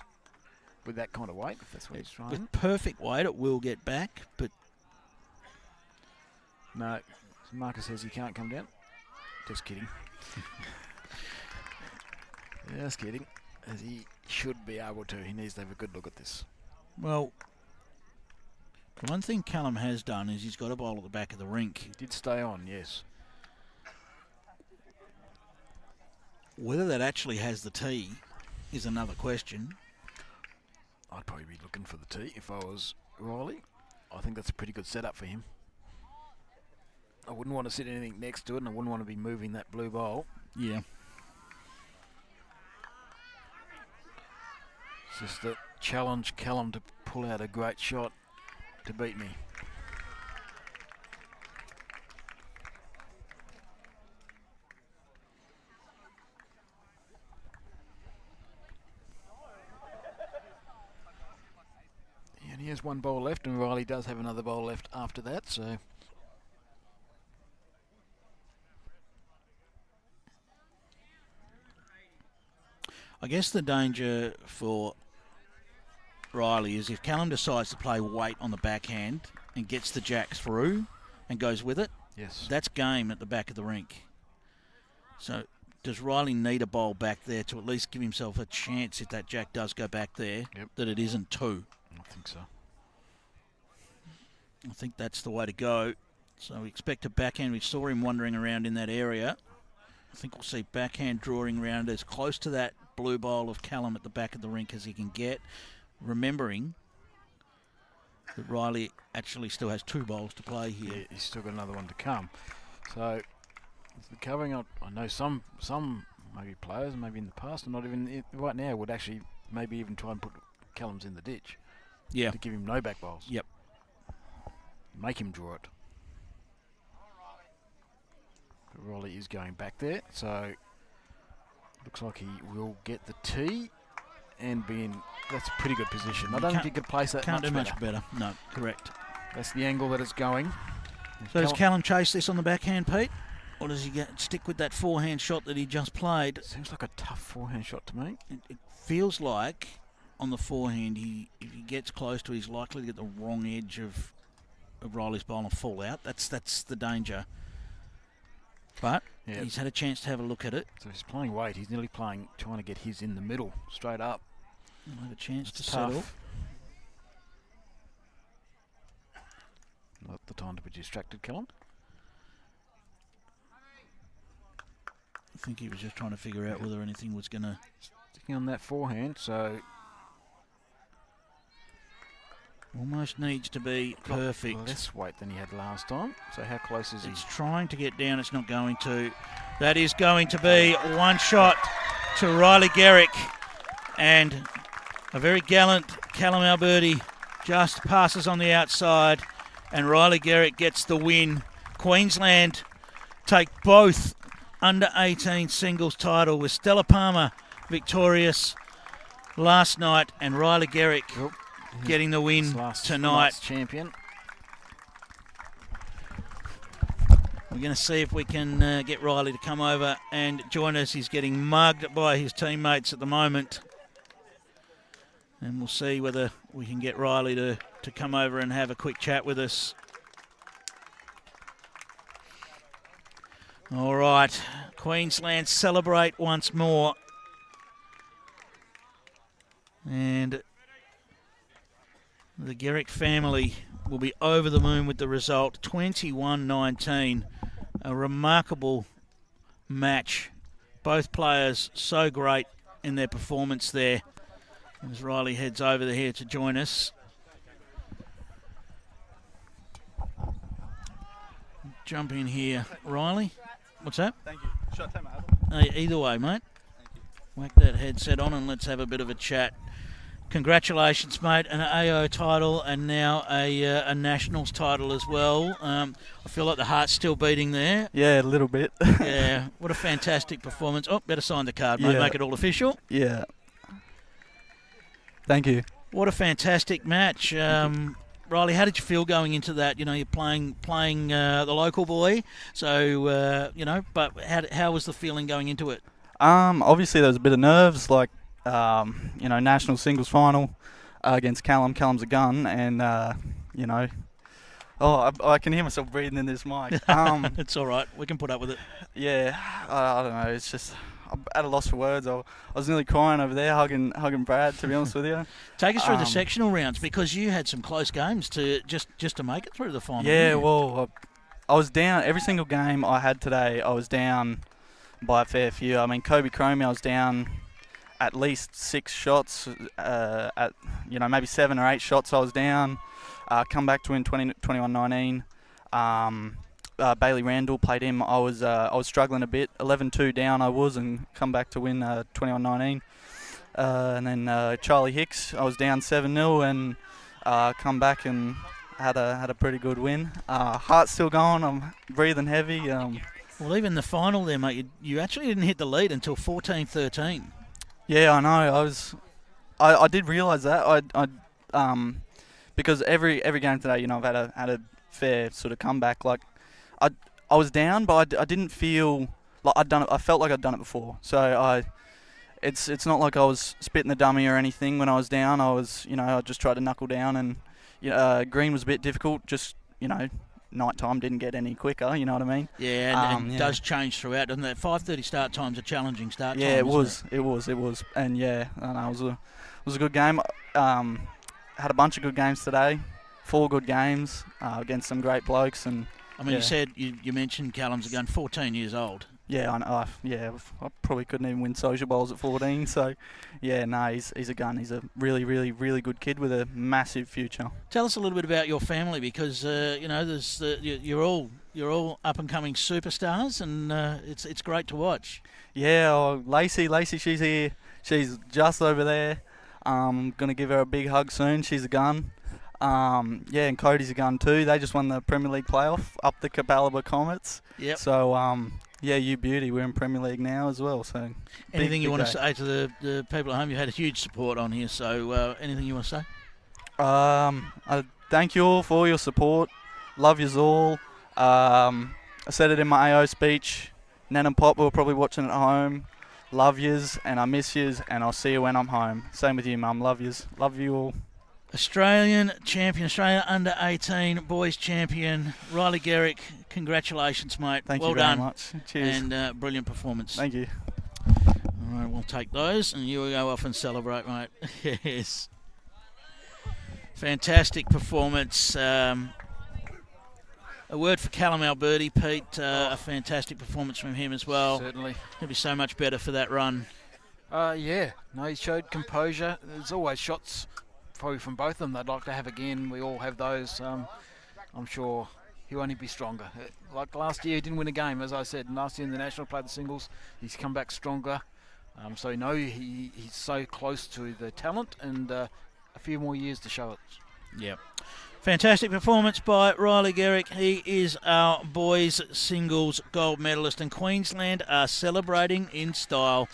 with that kind of weight, if that's what he's trying. With perfect weight, it will get back, but... No, Marcus says he can't come down. Just kidding. Just kidding. As he should be able to. He needs to have a good look at this. Well, The one thing Callum has done is he's got a bowl at the back of the rink. He did stay on, yes. Whether that actually has the tee is another question. I'd probably be looking for the tee if I was Riley. I think that's a pretty good setup for him. I wouldn't want to sit anything next to it, and I wouldn't want to be moving that blue bowl. Yeah. It's just to challenge Callum to pull out a great shot to beat me. And he has one bowl left, and Riley does have another bowl left after that, so... I guess the danger for Riley is if Callum decides to play weight on the backhand and gets the jack through and goes with it, yes, that's game at the back of the rink. So does Riley need a bowl back there to at least give himself a chance if that jack does go back there, that it isn't two? I think so. I think that's the way to go. So we expect a backhand. We saw him wandering around in that area. I think we'll see backhand drawing around as close to that blue bowl of Callum at the back of the rink as he can get, remembering that Riley actually still has two bowls to play here. Yeah, he's still got another one to come. So the covering up, I know some maybe players, maybe in the past, and not even right now, would actually maybe even try and put Callum's in the ditch. Yeah. To give him no back bowls. Yep. Make him draw it. But Riley is going back there, so looks like he will get the tee and be in. That's a pretty good position. I don't think he could place that Can't do much much better. No, correct. That's the angle that it's going. So does Callum chase this on the backhand, Pete? Or does he stick with that forehand shot that he just played? Seems like a tough forehand shot to me. It feels like on the forehand, if he gets close to it, he's likely to get the wrong edge of Riley's bowl and fall out. That's the danger. But he's had a chance to have a look at it. So he's playing weight. He's nearly trying to get his in the middle, straight up. He'll have a chance to tough. settle. Not the time to be distracted, Callum. I think he was just trying to figure out whether anything was going to... Sticking on that forehand, so... Almost needs to be perfect. Less weight than he had last time. So how close is he? It's trying to get down. It's not going to. That is going to be one shot to Riley Gerick. And a very gallant Callum Alberti just passes on the outside. And Riley Gerick gets the win. Queensland take both under 18 singles title with Stella Palmer victorious last night. And Riley Gerick getting the win tonight. Champion. We're going to see if we can get Riley to come over and join us. He's getting mugged by his teammates at the moment. And we'll see whether we can get Riley to come over and have a quick chat with us. All right, Queensland celebrate once more. And the Gerick family will be over the moon with the result, 21-19. A remarkable match. Both players so great in their performance there. As Riley heads over here to join us. Jump in here. Riley, what's that? Thank you. Should I take my hat off? Either way, mate. Thank you. Whack that headset on and let's have a bit of a chat. Congratulations, mate. An AO title and now a Nationals title as well. I feel like the heart's still beating there. Yeah, a little bit. Yeah, what a fantastic performance. Oh, better sign the card, mate. Yeah. Make it all official. Yeah. Thank you. What a fantastic match. Riley, how did you feel going into that? You know, you're playing the local boy. So, but how was the feeling going into it? Obviously there was a bit of nerves, like, national singles final against Callum. Callum's a gun, and, I can hear myself breathing in this mic. It's all right. We can put up with it. Yeah, I don't know. It's just, I'm at a loss for words. I was nearly crying over there, hugging Brad. To be honest with you. Take us through the sectional rounds, because you had some close games to just to make it through the final. Yeah, well, I was down every single game I had today. I was down by a fair few. I mean, Kobe Chromie, I was down at least 6 shots. At maybe 7 or 8 shots I was down. Come back to win 21-19. Bailey Randall played him. I was struggling a bit. 11-2 down I was, and come back to win 21-19. And then Charlie Hicks, I was down 7-0 and come back and had a pretty good win. Heart's still going. I'm breathing heavy. Well, even the final there, mate, you actually didn't hit the lead until 14-13. Yeah, I know. I did realise that. Because every game today, I've had a fair sort of comeback. Like I was down, but I didn't feel like I'd done it. I felt like I'd done it before. So it's not like I was spitting the dummy or anything when I was down. I was, I just tried to knuckle down, and green was a bit difficult. Just, night time didn't get any quicker. You know what I mean? Yeah, and it does change throughout, doesn't it? 5:30 start time's a challenging start time. Yeah, it was, and yeah, I know, it was a good game. Had a bunch of good games today, 4 good games against some great blokes, and I mean, you said you mentioned Callum's again, 14 years old. Yeah, I know. I probably couldn't even win social bowls at 14. So, yeah, no, he's a gun. He's a really, really, really good kid with a massive future. Tell us a little bit about your family, because there's you're all up and coming superstars, and it's great to watch. Yeah, Lacey, she's here. She's just over there. Gonna give her a big hug soon. She's a gun. And Cody's a gun too. They just won the Premier League playoff up the Capalaba Comets. Yep. So you beauty. We're in Premier League now as well. So anything you want to say to the people at home? You had a huge support on here. So anything you want to say? I thank you all for all your support. Love yous all. I said it in my AO speech. Nan and Pop were probably watching at home. Love yous, and I miss yous, and I'll see you when I'm home. Same with you, Mum. Love yous. Love you all. Australian champion, Australia under 18 boys champion, Riley Gerick. Congratulations, mate. Thank you very done. much. Cheers. And brilliant performance. Thank you. All right, we'll take those, and you will go off and celebrate, mate. Yes. Fantastic performance. A word for Callum Alberti, Pete. A fantastic performance from him as well. Certainly. He'll be so much better for that run. He showed composure. There's always shots probably from both of them they'd like to have again. We all have those. I'm sure he'll only be stronger. Like last year, he didn't win a game, as I said. Last year in the National, played the singles. He's come back stronger. So he's so close to the talent, and a few more years to show it. Yep. Fantastic performance by Riley Gerick. He is our boys singles gold medalist, and Queensland are celebrating in style.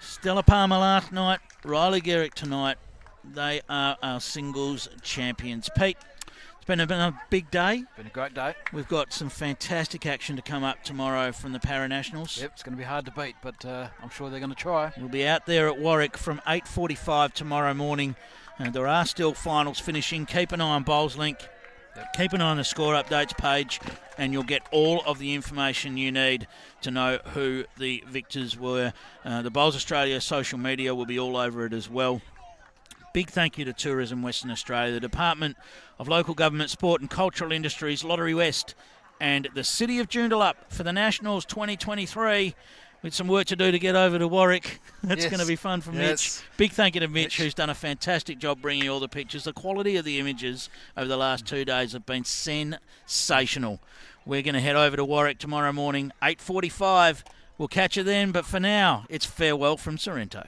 Stella Palmer last night, Riley Gerick tonight. They are our singles champions. Pete, it's been a big day. Been a great day. We've got some fantastic action to come up tomorrow from the Para-Nationals. Yep, it's going to be hard to beat, but I'm sure they're going to try. We'll be out there at Warwick from 8:45 tomorrow morning. And there are still finals finishing. Keep an eye on Bowls Link. Yep. Keep an eye on the score updates page, and you'll get all of the information you need to know who the victors were. The Bowls Australia social media will be all over it as well. Big thank you to Tourism Western Australia, the Department of Local Government, Sport and Cultural Industries, Lottery West, and the City of Joondalup for the Nationals 2023. With some work to do to get over to Warwick. That's going to be fun for Mitch. Big thank you to Mitch, who's done a fantastic job bringing all the pictures. The quality of the images over the last 2 days have been sensational. We're going to head over to Warwick tomorrow morning, 8:45. We'll catch you then, but for now, it's farewell from Sorrento.